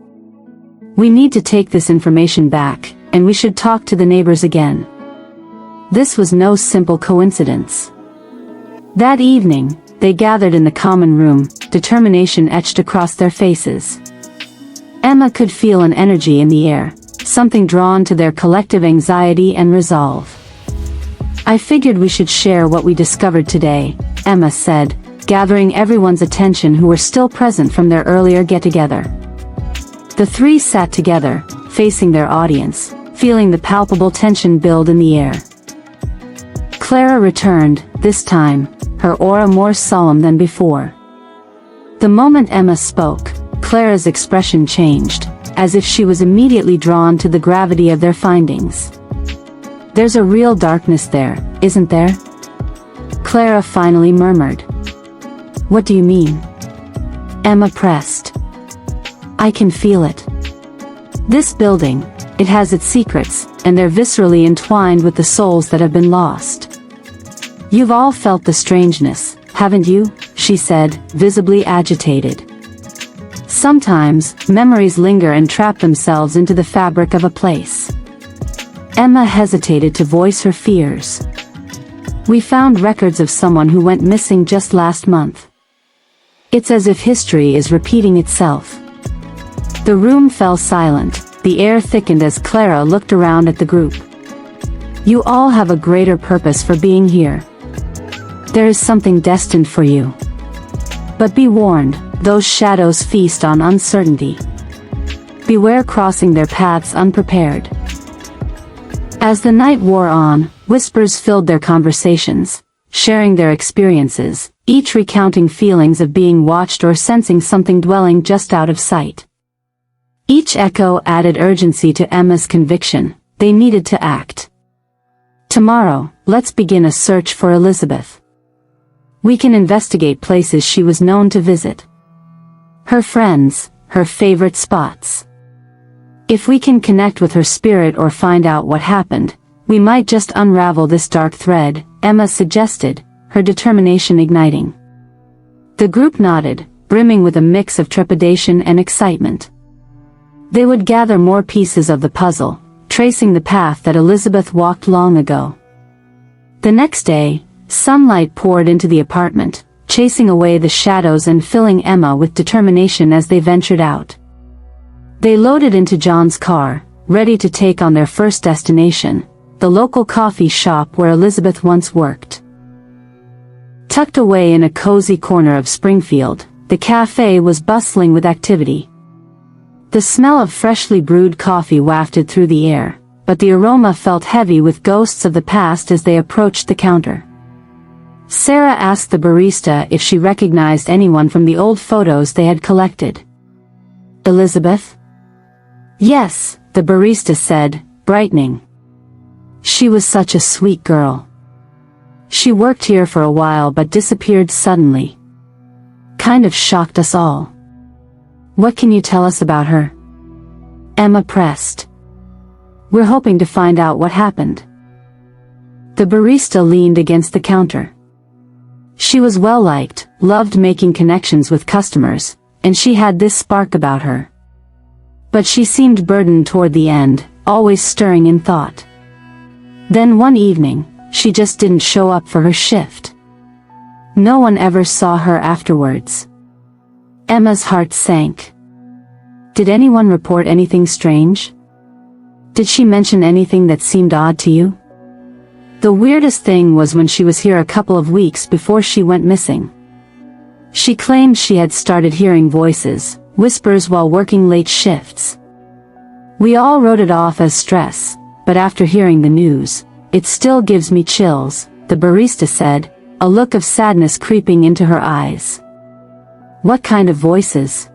"We need to take this information back, and we should talk to the neighbors again." This was no simple coincidence. That evening, they gathered in the common room, determination etched across their faces. Emma could feel an energy in the air, something drawn to their collective anxiety and resolve. "I figured we should share what we discovered today," Emma said, gathering everyone's attention who were still present from their earlier get-together. The three sat together, facing their audience, feeling the palpable tension build in the air. Clara returned, this time, her aura more solemn than before. The moment Emma spoke, Clara's expression changed, as if she was immediately drawn to the gravity of their findings. "There's a real darkness there, isn't there?" Clara finally murmured. "What do you mean?" Emma pressed. "I can feel it. This building, it has its secrets, and they're viscerally entwined with the souls that have been lost. You've all felt the strangeness, haven't you?" she said, visibly agitated. "Sometimes, memories linger and trap themselves into the fabric of a place." Emma hesitated to voice her fears. "We found records of someone who went missing just last month. It's as if history is repeating itself." The room fell silent, the air thickened as Clara looked around at the group. "You all have a greater purpose for being here. There is something destined for you. But be warned, those shadows feast on uncertainty. Beware crossing their paths unprepared." As the night wore on, whispers filled their conversations, sharing their experiences, each recounting feelings of being watched or sensing something dwelling just out of sight. Each echo added urgency to Emma's conviction, they needed to act. "Tomorrow, let's begin a search for Elizabeth. We can investigate places she was known to visit. Her friends, her favorite spots. If we can connect with her spirit or find out what happened, we might just unravel this dark thread," Emma suggested, her determination igniting. The group nodded, brimming with a mix of trepidation and excitement. They would gather more pieces of the puzzle, tracing the path that Elizabeth walked long ago. The next day, sunlight poured into the apartment, chasing away the shadows and filling Emma with determination as they ventured out. They loaded into John's car, ready to take on their first destination, the local coffee shop where Elizabeth once worked. Tucked away in a cozy corner of Springfield, the cafe was bustling with activity. The smell of freshly brewed coffee wafted through the air, but the aroma felt heavy with ghosts of the past as they approached the counter. Sarah asked the barista if she recognized anyone from the old photos they had collected. "Elizabeth?" "Yes," the barista said, brightening. "She was such a sweet girl. She worked here for a while but disappeared suddenly. Kind of shocked us all. What can you tell us about her?" Emma pressed. "We're hoping to find out what happened." The barista leaned against the counter. She was well-liked, loved making connections with customers, and she had this spark about her. But she seemed burdened toward the end, always stirring in thought. Then one evening, she just didn't show up for her shift. No one ever saw her afterwards. Emma's heart sank. "Did anyone report anything strange? Did she mention anything that seemed odd to you?" "The weirdest thing was when she was here a couple of weeks before she went missing. She claimed she had started hearing voices, whispers while working late shifts. We all wrote it off as stress, but after hearing the news, it still gives me chills," the barista said, a look of sadness creeping into her eyes. "What kind of voices?"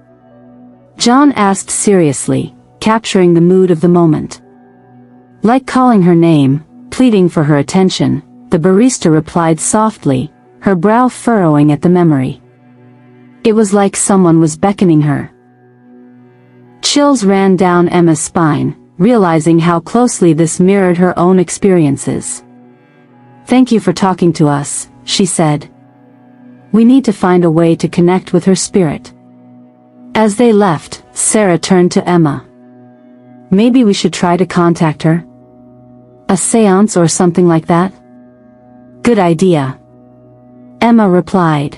John asked seriously, capturing the mood of the moment. Like calling her name, pleading for her attention, the barista replied softly, her brow furrowing at the memory. It was like someone was beckoning her. Chills ran down Emma's spine, realizing how closely this mirrored her own experiences. "Thank you for talking to us," she said. "We need to find a way to connect with her spirit." As they left, Sarah turned to Emma. "Maybe we should try to contact her? A seance or something like that?" "Good idea," Emma replied.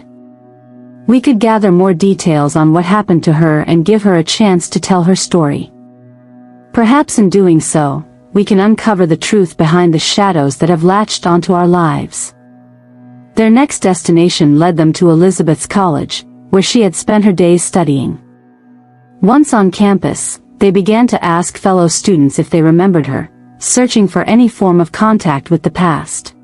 "We could gather more details on what happened to her and give her a chance to tell her story." Perhaps in doing so, we can uncover the truth behind the shadows that have latched onto our lives. Their next destination led them to Elizabeth's college, where she had spent her days studying. Once on campus, they began to ask fellow students if they remembered her, searching for any form of contact with the past.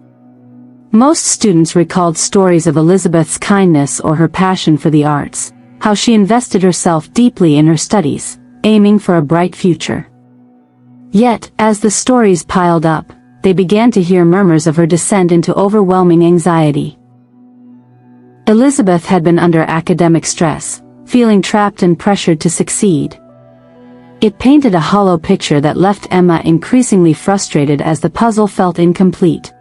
Most students recalled stories of Elizabeth's kindness or her passion for the arts, how she invested herself deeply in her studies, aiming for a bright future. Yet, as the stories piled up, they began to hear murmurs of her descent into overwhelming anxiety. Elizabeth had been under academic stress, feeling trapped and pressured to succeed. It painted a hollow picture that left Emma increasingly frustrated as the puzzle felt incomplete.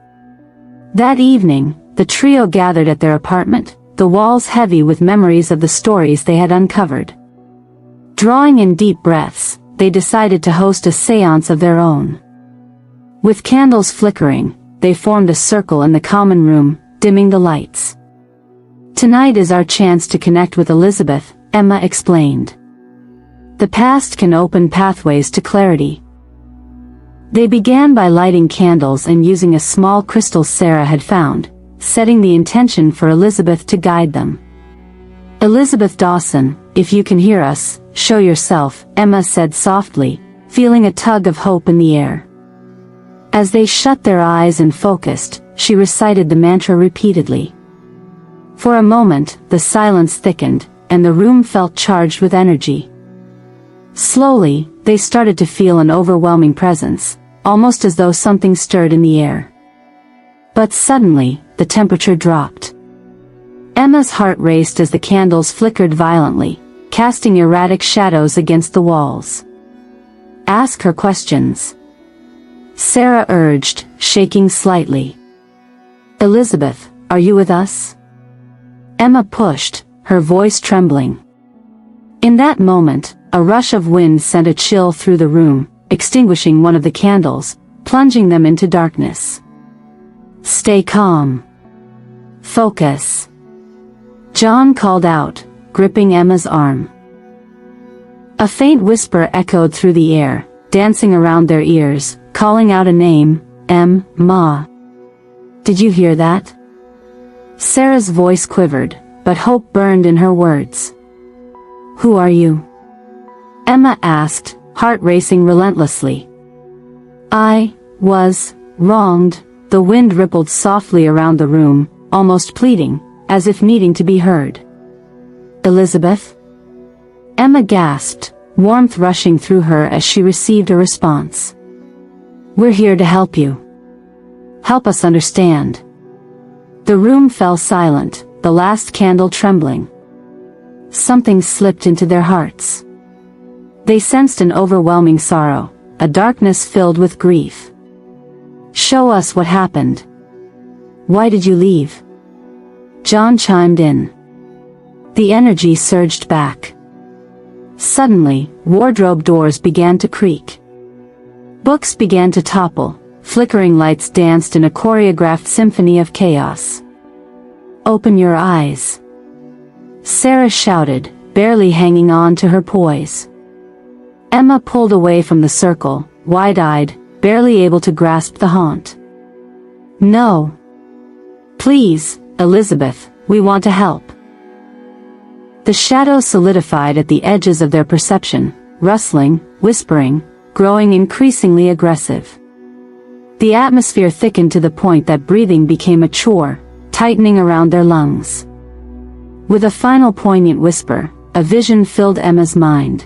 That evening, the trio gathered at their apartment, the walls heavy with memories of the stories they had uncovered. Drawing in deep breaths, they decided to host a séance of their own. With candles flickering, they formed a circle in the common room, dimming the lights. "Tonight is our chance to connect with Elizabeth," Emma explained. "The past can open pathways to clarity." They began by lighting candles and using a small crystal Sarah had found, setting the intention for Elizabeth to guide them. "Elizabeth Dawson, if you can hear us, show yourself," Emma said softly, feeling a tug of hope in the air. As they shut their eyes and focused, she recited the mantra repeatedly. For a moment, the silence thickened, and the room felt charged with energy. Slowly, they started to feel an overwhelming presence, almost as though something stirred in the air. But suddenly, the temperature dropped. Emma's heart raced as the candles flickered violently, casting erratic shadows against the walls. "Ask her questions," Sarah urged, shaking slightly. "Elizabeth, are you with us?" Emma pushed, her voice trembling. In that moment, a rush of wind sent a chill through the room, extinguishing one of the candles, plunging them into darkness. "Stay calm. Focus," John called out, gripping Emma's arm. A faint whisper echoed through the air, dancing around their ears, calling out a name, "Ma. Did you hear that?" Sarah's voice quivered, but hope burned in her words. "Who are you?" Emma asked, heart racing relentlessly. "I was wronged," the wind rippled softly around the room, almost pleading, as if needing to be heard. "Elizabeth?" Emma gasped, warmth rushing through her as she received a response. "We're here to help you. Help us understand." The room fell silent, the last candle trembling. Something slipped into their hearts. They sensed an overwhelming sorrow, a darkness filled with grief. "Show us what happened. Why did you leave?" John chimed in. The energy surged back. Suddenly, wardrobe doors began to creak. Books began to topple, flickering lights danced in a choreographed symphony of chaos. "Open your eyes," Sarah shouted, barely hanging on to her poise. Emma pulled away from the circle, wide-eyed, barely able to grasp the haunt. "No. Please, Elizabeth, we want to help." The shadows solidified at the edges of their perception, rustling, whispering, growing increasingly aggressive. The atmosphere thickened to the point that breathing became a chore, tightening around their lungs. With a final poignant whisper, a vision filled Emma's mind.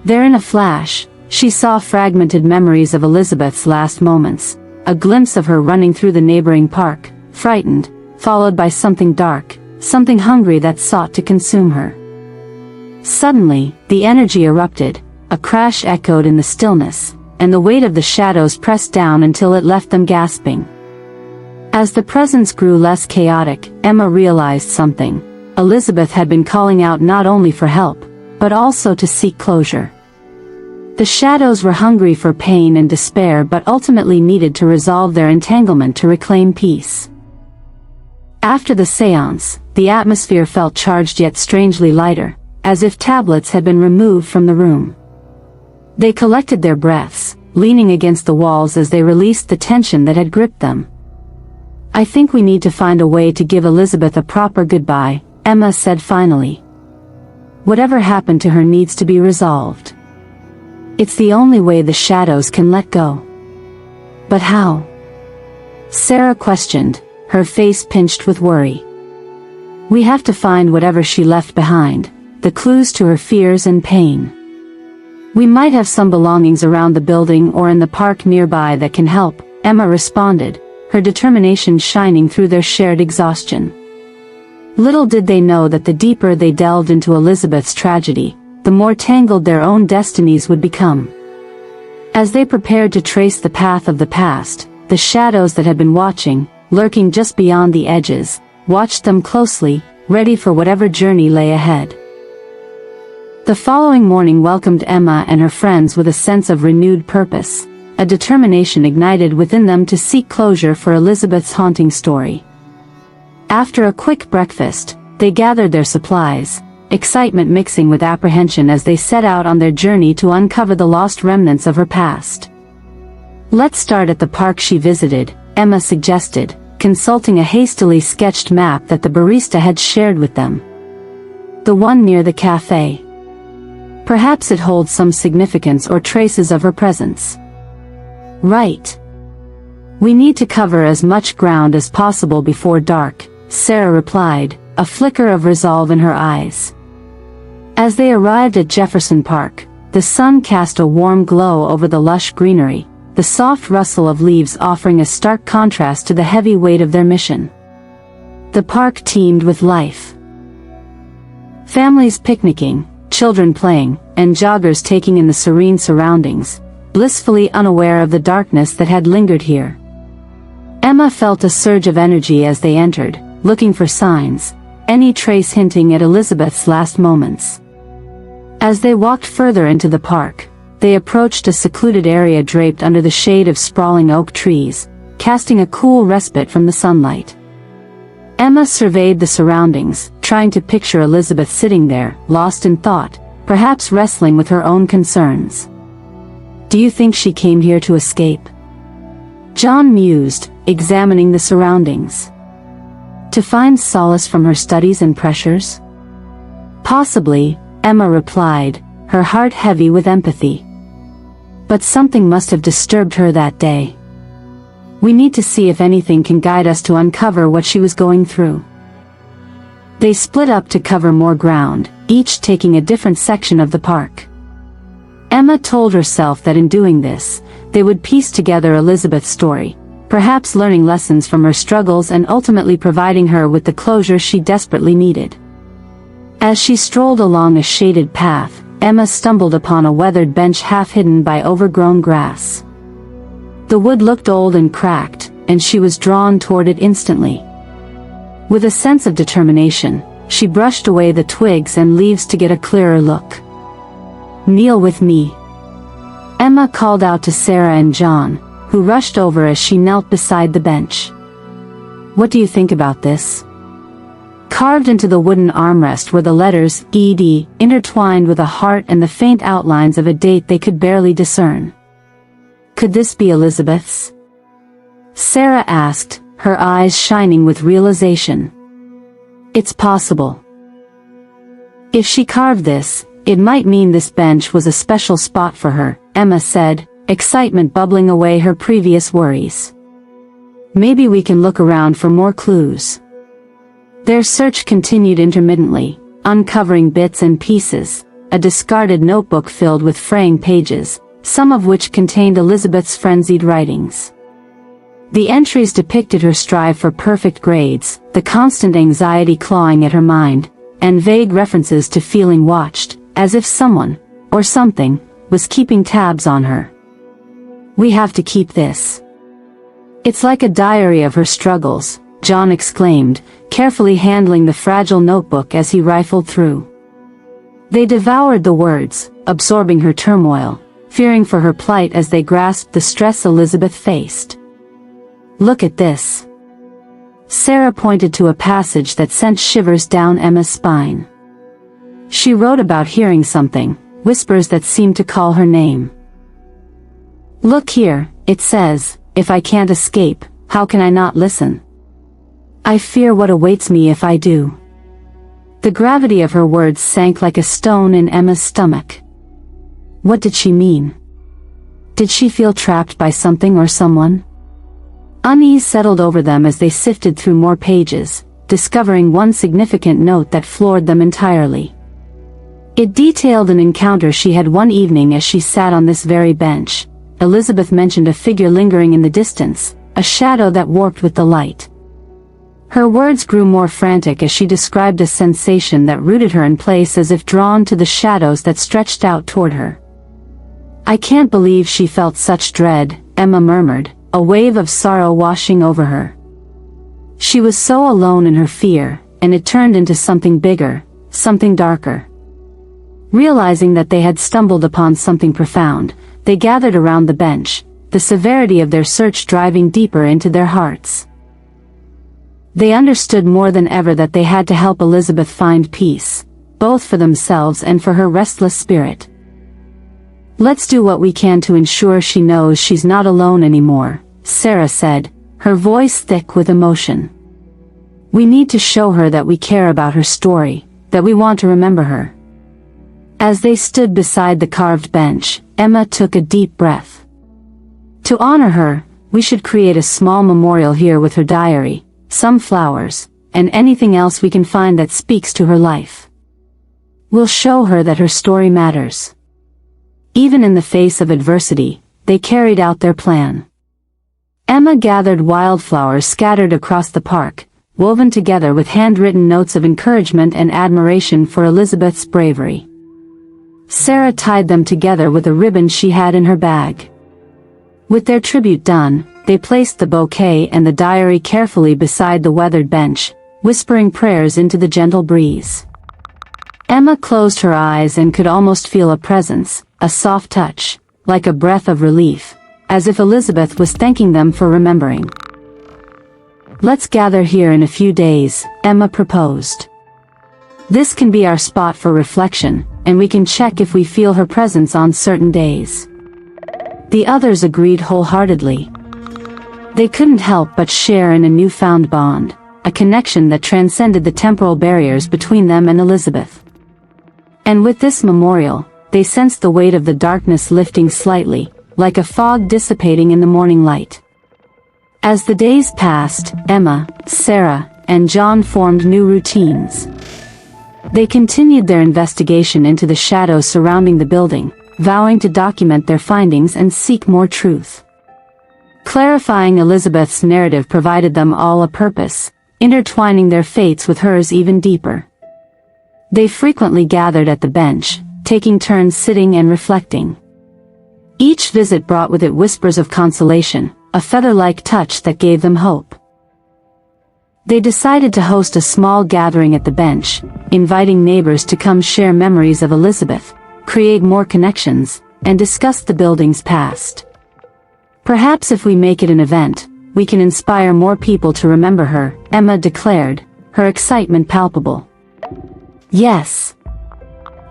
There in a flash, she saw fragmented memories of Elizabeth's last moments, a glimpse of her running through the neighboring park, frightened, followed by something dark, something hungry that sought to consume her. Suddenly, the energy erupted, a crash echoed in the stillness, and the weight of the shadows pressed down until it left them gasping. As the presence grew less chaotic, Emma realized something. Elizabeth had been calling out not only for help, but also to seek closure. The shadows were hungry for pain and despair but ultimately needed to resolve their entanglement to reclaim peace. After the séance, the atmosphere felt charged yet strangely lighter, as if tablets had been removed from the room. They collected their breaths, leaning against the walls as they released the tension that had gripped them. "I think we need to find a way to give Elizabeth a proper goodbye," Emma said finally. "Whatever happened to her needs to be resolved. It's the only way the shadows can let go." "But how?" Sarah questioned, her face pinched with worry. "We have to find whatever she left behind, the clues to her fears and pain. We might have some belongings around the building or in the park nearby that can help," Emma responded, her determination shining through their shared exhaustion. Little did they know that the deeper they delved into Elizabeth's tragedy, the more tangled their own destinies would become. As they prepared to trace the path of the past, the shadows that had been watching, lurking just beyond the edges, watched them closely, ready for whatever journey lay ahead. The following morning welcomed Emma and her friends with a sense of renewed purpose, a determination ignited within them to seek closure for Elizabeth's haunting story. After a quick breakfast, they gathered their supplies, excitement mixing with apprehension as they set out on their journey to uncover the lost remnants of her past. "Let's start at the park she visited," Emma suggested, consulting a hastily sketched map that the barista had shared with them. "The one near the cafe. Perhaps it holds some significance or traces of her presence." "Right. We need to cover as much ground as possible before dark," Sarah replied, a flicker of resolve in her eyes. As they arrived at Jefferson Park, the sun cast a warm glow over the lush greenery, the soft rustle of leaves offering a stark contrast to the heavy weight of their mission. The park teemed with life. Families picnicking, children playing, and joggers taking in the serene surroundings, blissfully unaware of the darkness that had lingered here. Emma felt a surge of energy as they entered, looking for signs, any trace hinting at Elizabeth's last moments. As they walked further into the park, they approached a secluded area draped under the shade of sprawling oak trees, casting a cool respite from the sunlight. Emma surveyed the surroundings, trying to picture Elizabeth sitting there, lost in thought, perhaps wrestling with her own concerns. "Do you think she came here to escape?" John mused, examining the surroundings. "To find solace from her studies and pressures?" "Possibly," Emma replied, her heart heavy with empathy. "But something must have disturbed her that day. We need to see if anything can guide us to uncover what she was going through." They split up to cover more ground, each taking a different section of the park. Emma told herself that in doing this, they would piece together Elizabeth's story, perhaps learning lessons from her struggles and ultimately providing her with the closure she desperately needed. As she strolled along a shaded path, Emma stumbled upon a weathered bench half hidden by overgrown grass. The wood looked old and cracked, and she was drawn toward it instantly. With a sense of determination, she brushed away the twigs and leaves to get a clearer look. "Kneel with me," Emma called out to Sarah and John, who rushed over as she knelt beside the bench. "What do you think about this?" Carved into the wooden armrest were the letters ED, intertwined with a heart and the faint outlines of a date they could barely discern. "Could this be Elizabeth's?" Sarah asked, her eyes shining with realization. "It's possible. If she carved this, it might mean this bench was a special spot for her," Emma said, excitement bubbling away her previous worries. "Maybe we can look around for more clues." Their search continued intermittently, uncovering bits and pieces, a discarded notebook filled with fraying pages, some of which contained Elizabeth's frenzied writings. The entries depicted her strive for perfect grades, the constant anxiety clawing at her mind, and vague references to feeling watched, as if someone, or something, was keeping tabs on her. "We have to keep this. It's like a diary of her struggles," John exclaimed, carefully handling the fragile notebook as he rifled through. They devoured the words, absorbing her turmoil, fearing for her plight as they grasped the stress Elizabeth faced. "Look at this." Sarah pointed to a passage that sent shivers down Emma's spine. She wrote about hearing something, whispers that seemed to call her name. "Look here," it says, "if I can't escape, how can I not listen? I fear what awaits me if I do." The gravity of her words sank like a stone in Emma's stomach. What did she mean? Did she feel trapped by something or someone? Unease settled over them as they sifted through more pages, discovering one significant note that floored them entirely. It detailed an encounter she had one evening as she sat on this very bench. Elizabeth mentioned a figure lingering in the distance, a shadow that warped with the light. Her words grew more frantic as she described a sensation that rooted her in place as if drawn to the shadows that stretched out toward her. "I can't believe she felt such dread," Emma murmured, a wave of sorrow washing over her. She was so alone in her fear, and it turned into something bigger, something darker. Realizing that they had stumbled upon something profound, they gathered around the bench, the severity of their search driving deeper into their hearts. They understood more than ever that they had to help Elizabeth find peace, both for themselves and for her restless spirit. "Let's do what we can to ensure she knows she's not alone anymore," Sarah said, her voice thick with emotion. "We need to show her that we care about her story, that we want to remember her." As they stood beside the carved bench, Emma took a deep breath. "To honor her, we should create a small memorial here with her diary, some flowers, and anything else we can find that speaks to her life. We'll show her that her story matters." Even in the face of adversity, they carried out their plan. Emma gathered wildflowers scattered across the park, woven together with handwritten notes of encouragement and admiration for Elizabeth's bravery. Sarah tied them together with a ribbon she had in her bag. With their tribute done, they placed the bouquet and the diary carefully beside the weathered bench, whispering prayers into the gentle breeze. Emma closed her eyes and could almost feel a presence, a soft touch, like a breath of relief, as if Elizabeth was thanking them for remembering. "Let's gather here in a few days," Emma proposed. "This can be our spot for reflection, and we can check if we feel her presence on certain days." The others agreed wholeheartedly. They couldn't help but share in a newfound bond, a connection that transcended the temporal barriers between them and Elizabeth. And with this memorial, they sensed the weight of the darkness lifting slightly, like a fog dissipating in the morning light. As the days passed, Emma, Sarah, and John formed new routines. They continued their investigation into the shadows surrounding the building, vowing to document their findings and seek more truth. Clarifying Elizabeth's narrative provided them all a purpose, intertwining their fates with hers even deeper. They frequently gathered at the bench, taking turns sitting and reflecting. Each visit brought with it whispers of consolation, a feather-like touch that gave them hope. They decided to host a small gathering at the bench, inviting neighbors to come share memories of Elizabeth, create more connections, and discuss the building's past. "Perhaps if we make it an event, we can inspire more people to remember her," Emma declared, her excitement palpable. "Yes.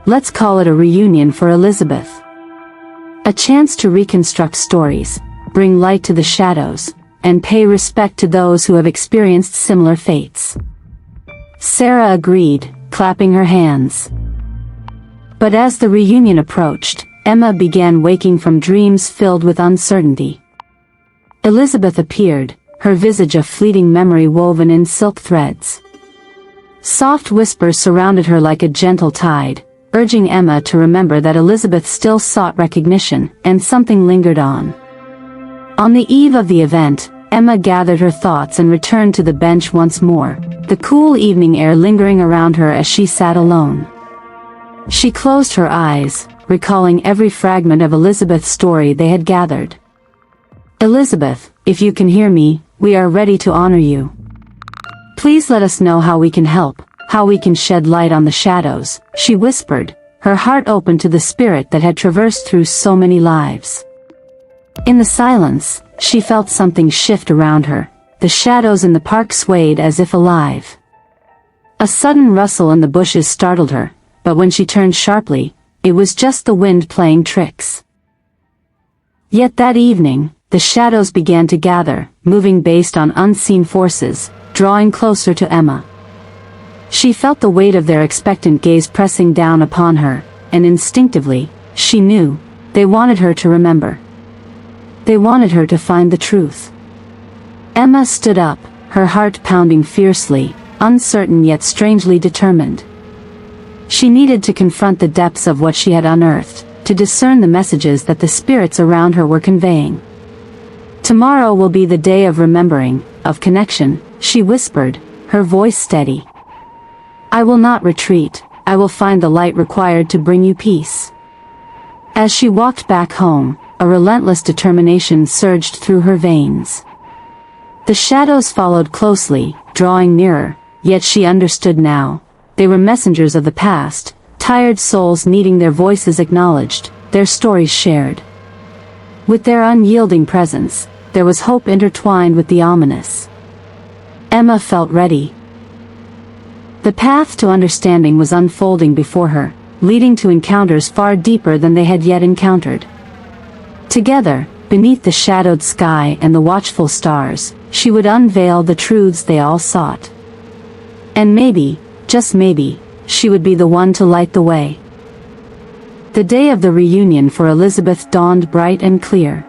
Let's call it a reunion for Elizabeth. A chance to reconstruct stories, bring light to the shadows, and pay respect to those who have experienced similar fates." Sarah agreed, clapping her hands. But as the reunion approached, Emma began waking from dreams filled with uncertainty. Elizabeth appeared, her visage a fleeting memory woven in silk threads. Soft whispers surrounded her like a gentle tide, urging Emma to remember that Elizabeth still sought recognition, and something lingered on. On the eve of the event, Emma gathered her thoughts and returned to the bench once more, the cool evening air lingering around her as she sat alone. She closed her eyes, recalling every fragment of Elizabeth's story they had gathered. "Elizabeth, if you can hear me, we are ready to honor you. Please let us know how we can help, how we can shed light on the shadows," she whispered, her heart open to the spirit that had traversed through so many lives. In the silence, she felt something shift around her, the shadows in the park swayed as if alive. A sudden rustle in the bushes startled her, but when she turned sharply, it was just the wind playing tricks. Yet that evening, the shadows began to gather, moving based on unseen forces, drawing closer to Emma. She felt the weight of their expectant gaze pressing down upon her, and instinctively, she knew, they wanted her to remember. They wanted her to find the truth. Emma stood up, her heart pounding fiercely, uncertain yet strangely determined. She needed to confront the depths of what she had unearthed, to discern the messages that the spirits around her were conveying. Tomorrow will be the day of remembering, of connection, she whispered, her voice steady. I will not retreat, I will find the light required to bring you peace. As she walked back home, a relentless determination surged through her veins. The shadows followed closely, drawing nearer, yet she understood now. They were messengers of the past, tired souls needing their voices acknowledged, their stories shared. With their unyielding presence, there was hope intertwined with the ominous. Emma felt ready. The path to understanding was unfolding before her, leading to encounters far deeper than they had yet encountered. Together, beneath the shadowed sky and the watchful stars, she would unveil the truths they all sought. And maybe, just maybe, she would be the one to light the way. The day of the reunion for Elizabeth dawned bright and clear.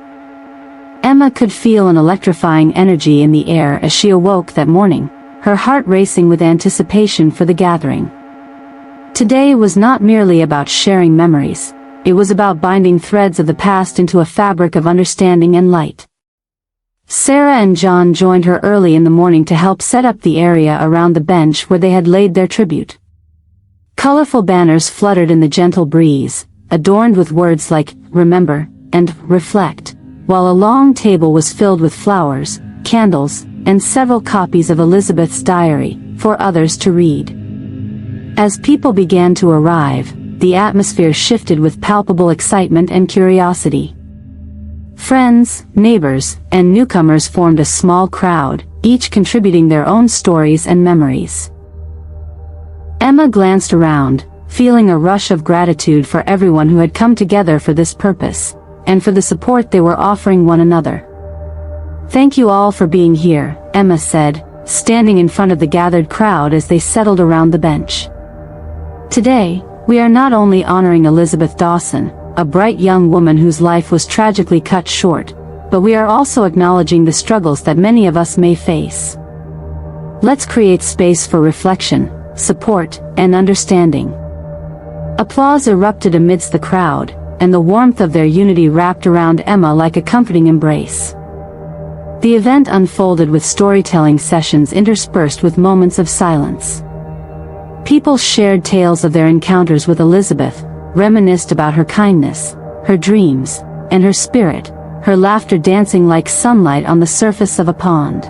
Emma could feel an electrifying energy in the air as she awoke that morning, her heart racing with anticipation for the gathering. Today was not merely about sharing memories, it was about binding threads of the past into a fabric of understanding and light. Sarah and John joined her early in the morning to help set up the area around the bench where they had laid their tribute. Colorful banners fluttered in the gentle breeze, adorned with words like, remember, and reflect, while a long table was filled with flowers, candles, and several copies of Elizabeth's diary, for others to read. As people began to arrive, the atmosphere shifted with palpable excitement and curiosity. Friends, neighbors, and newcomers formed a small crowd, each contributing their own stories and memories. Emma glanced around, feeling a rush of gratitude for everyone who had come together for this purpose, and for the support they were offering one another. Thank you all for being here, Emma said, standing in front of the gathered crowd as they settled around the bench. Today, we are not only honoring Elizabeth Dawson, a bright young woman whose life was tragically cut short, but we are also acknowledging the struggles that many of us may face. Let's create space for reflection, support, and understanding. Applause erupted amidst the crowd, and the warmth of their unity wrapped around Emma like a comforting embrace. The event unfolded with storytelling sessions interspersed with moments of silence. People shared tales of their encounters with Elizabeth, reminisced about her kindness, her dreams, and her spirit, her laughter dancing like sunlight on the surface of a pond.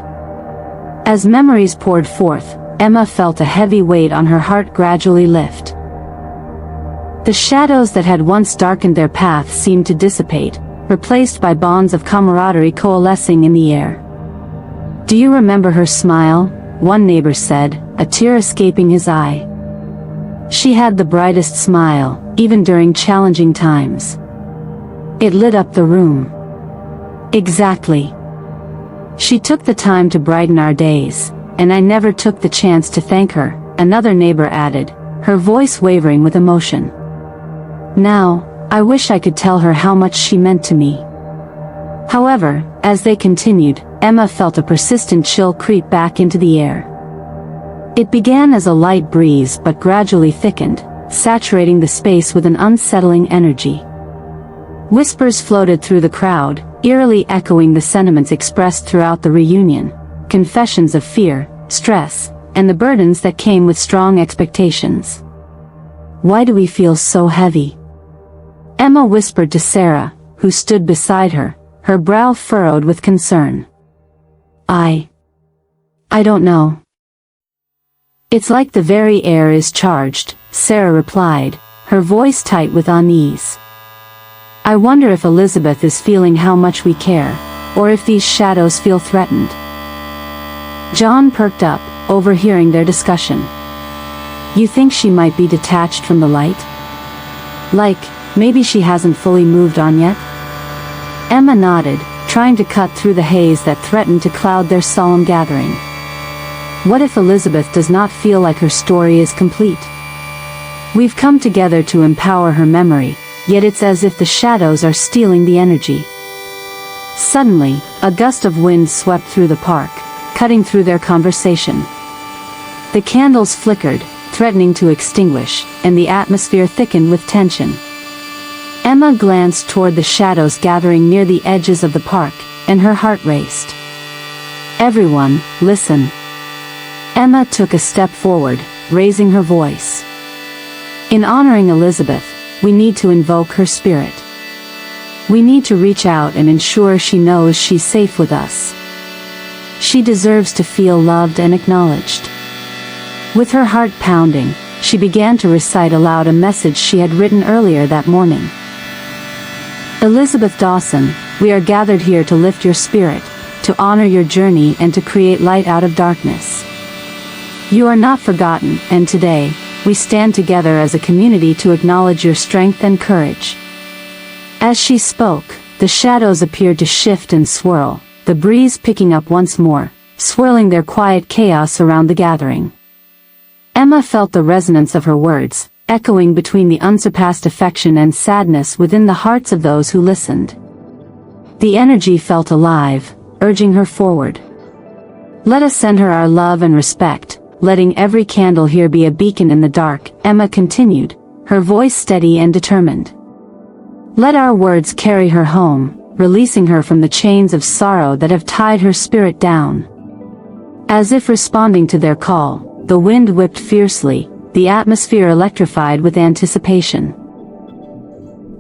As memories poured forth, Emma felt a heavy weight on her heart gradually lift. The shadows that had once darkened their path seemed to dissipate, replaced by bonds of camaraderie coalescing in the air. Do you remember her smile? One neighbor said, a tear escaping his eye. She had the brightest smile, even during challenging times. It lit up the room. Exactly. She took the time to brighten our days, and I never took the chance to thank her, another neighbor added, her voice wavering with emotion. Now, I wish I could tell her how much she meant to me. However, as they continued, Emma felt a persistent chill creep back into the air. It began as a light breeze but gradually thickened, saturating the space with an unsettling energy. Whispers floated through the crowd, eerily echoing the sentiments expressed throughout the reunion, confessions of fear, stress, and the burdens that came with strong expectations. Why do we feel so heavy? Emma whispered to Sarah, who stood beside her, her brow furrowed with concern. I don't know. It's like the very air is charged, Sarah replied, her voice tight with unease. I wonder if Elizabeth is feeling how much we care, or if these shadows feel threatened. John perked up, overhearing their discussion. You think she might be detached from the light? Like, maybe she hasn't fully moved on yet? Emma nodded, trying to cut through the haze that threatened to cloud their solemn gathering. What if Elizabeth does not feel like her story is complete? We've come together to empower her memory, yet it's as if the shadows are stealing the energy. Suddenly, a gust of wind swept through the park, cutting through their conversation. The candles flickered, threatening to extinguish, and the atmosphere thickened with tension. Emma glanced toward the shadows gathering near the edges of the park, and her heart raced. Everyone, listen. Emma took a step forward, raising her voice. In honoring Elizabeth, we need to invoke her spirit. We need to reach out and ensure she knows she's safe with us. She deserves to feel loved and acknowledged. With her heart pounding, she began to recite aloud a message she had written earlier that morning. Elizabeth Dawson, we are gathered here to lift your spirit, to honor your journey and to create light out of darkness. You are not forgotten, and today, we stand together as a community to acknowledge your strength and courage. As she spoke, the shadows appeared to shift and swirl, the breeze picking up once more, swirling their quiet chaos around the gathering. Emma felt the resonance of her words, echoing between the unsurpassed affection and sadness within the hearts of those who listened. The energy felt alive, urging her forward. Let us send her our love and respect, letting every candle here be a beacon in the dark, Emma continued, her voice steady and determined. Let our words carry her home, releasing her from the chains of sorrow that have tied her spirit down. As if responding to their call, the wind whipped fiercely, the atmosphere electrified with anticipation.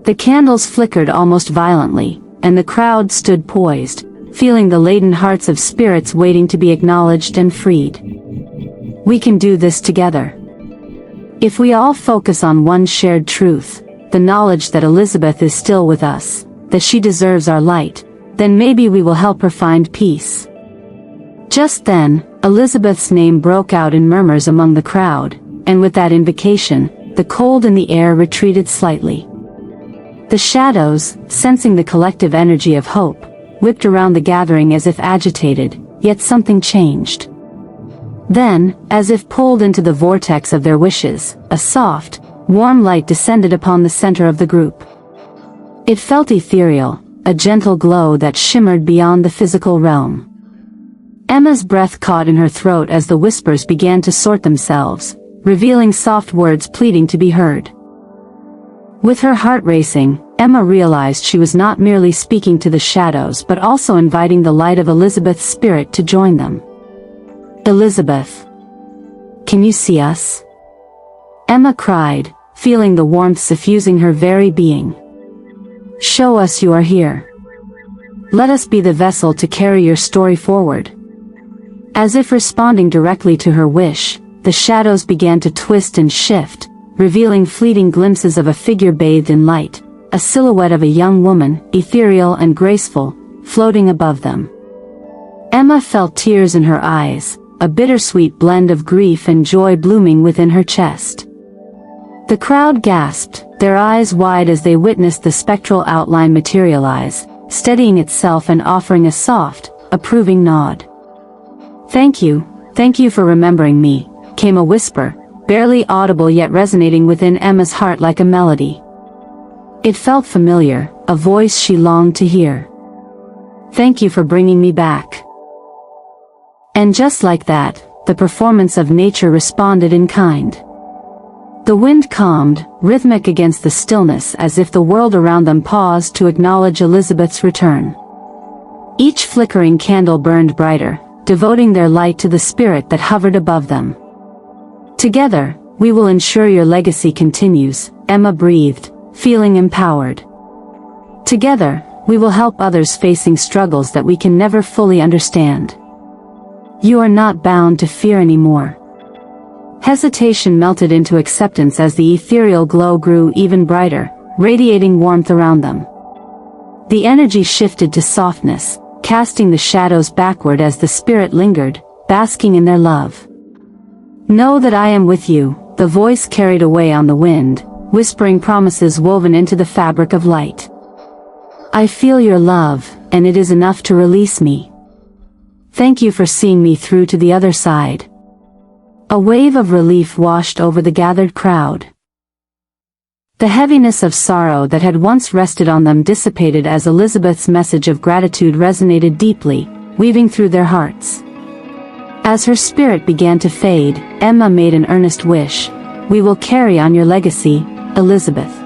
The candles flickered almost violently, and the crowd stood poised, feeling the laden hearts of spirits waiting to be acknowledged and freed. We can do this together. If we all focus on one shared truth, the knowledge that Elizabeth is still with us, that she deserves our light, then maybe we will help her find peace. Just then, Elizabeth's name broke out in murmurs among the crowd, and with that invocation, the cold in the air retreated slightly. The shadows, sensing the collective energy of hope, whipped around the gathering as if agitated, yet something changed. Then, as if pulled into the vortex of their wishes, a soft, warm light descended upon the center of the group. It felt ethereal, a gentle glow that shimmered beyond the physical realm. Emma's breath caught in her throat as the whispers began to sort themselves, revealing soft words pleading to be heard. With her heart racing, Emma realized she was not merely speaking to the shadows but also inviting the light of Elizabeth's spirit to join them. Elizabeth, can you see us? Emma cried, feeling the warmth suffusing her very being. Show us you are here. Let us be the vessel to carry your story forward. As if responding directly to her wish, the shadows began to twist and shift, revealing fleeting glimpses of a figure bathed in light, a silhouette of a young woman, ethereal and graceful, floating above them. Emma felt tears in her eyes, a bittersweet blend of grief and joy blooming within her chest. The crowd gasped, their eyes wide as they witnessed the spectral outline materialize, steadying itself and offering a soft, approving nod. Thank you for remembering me, came a whisper, barely audible yet resonating within Emma's heart like a melody. It felt familiar, a voice she longed to hear. Thank you for bringing me back. And just like that, the performance of nature responded in kind. The wind calmed, rhythmic against the stillness as if the world around them paused to acknowledge Elizabeth's return. Each flickering candle burned brighter, devoting their light to the spirit that hovered above them. Together, we will ensure your legacy continues, Emma breathed, feeling empowered. Together, we will help others facing struggles that we can never fully understand. You are not bound to fear anymore. Hesitation melted into acceptance as the ethereal glow grew even brighter, radiating warmth around them. The energy shifted to softness, casting the shadows backward as the spirit lingered, basking in their love. Know that I am with you, the voice carried away on the wind, whispering promises woven into the fabric of light. I feel your love, and it is enough to release me. Thank you for seeing me through to the other side. A wave of relief washed over the gathered crowd. The heaviness of sorrow that had once rested on them dissipated as Elizabeth's message of gratitude resonated deeply, weaving through their hearts. As her spirit began to fade, Emma made an earnest wish. We will carry on your legacy, Elizabeth.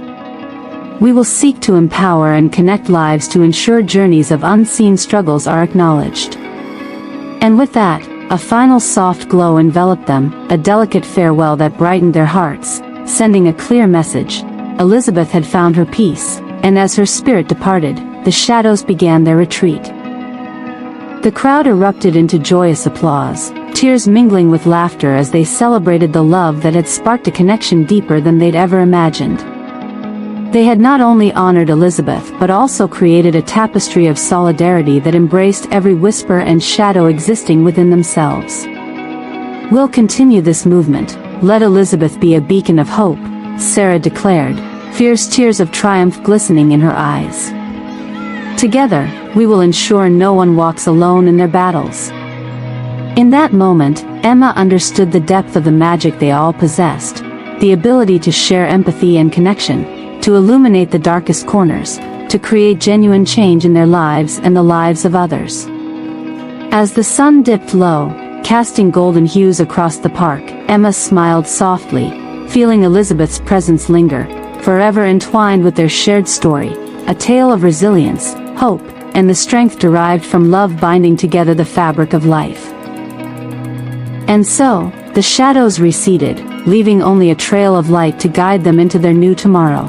We will seek to empower and connect lives to ensure journeys of unseen struggles are acknowledged. And with that, a final soft glow enveloped them, a delicate farewell that brightened their hearts, sending a clear message. Elizabeth had found her peace, and as her spirit departed, the shadows began their retreat. The crowd erupted into joyous applause, tears mingling with laughter as they celebrated the love that had sparked a connection deeper than they'd ever imagined. They had not only honored Elizabeth but also created a tapestry of solidarity that embraced every whisper and shadow existing within themselves. We'll continue this movement. Let Elizabeth be a beacon of hope, Sarah declared, fierce tears of triumph glistening in her eyes. Together, we will ensure no one walks alone in their battles. In that moment, Emma understood the depth of the magic they all possessed, the ability to share empathy and connection, to illuminate the darkest corners, to create genuine change in their lives and the lives of others. As the sun dipped low, casting golden hues across the park, Emma smiled softly, feeling Elizabeth's presence linger, forever entwined with their shared story, a tale of resilience, hope, and the strength derived from love binding together the fabric of life. And so, the shadows receded, leaving only a trail of light to guide them into their new tomorrow.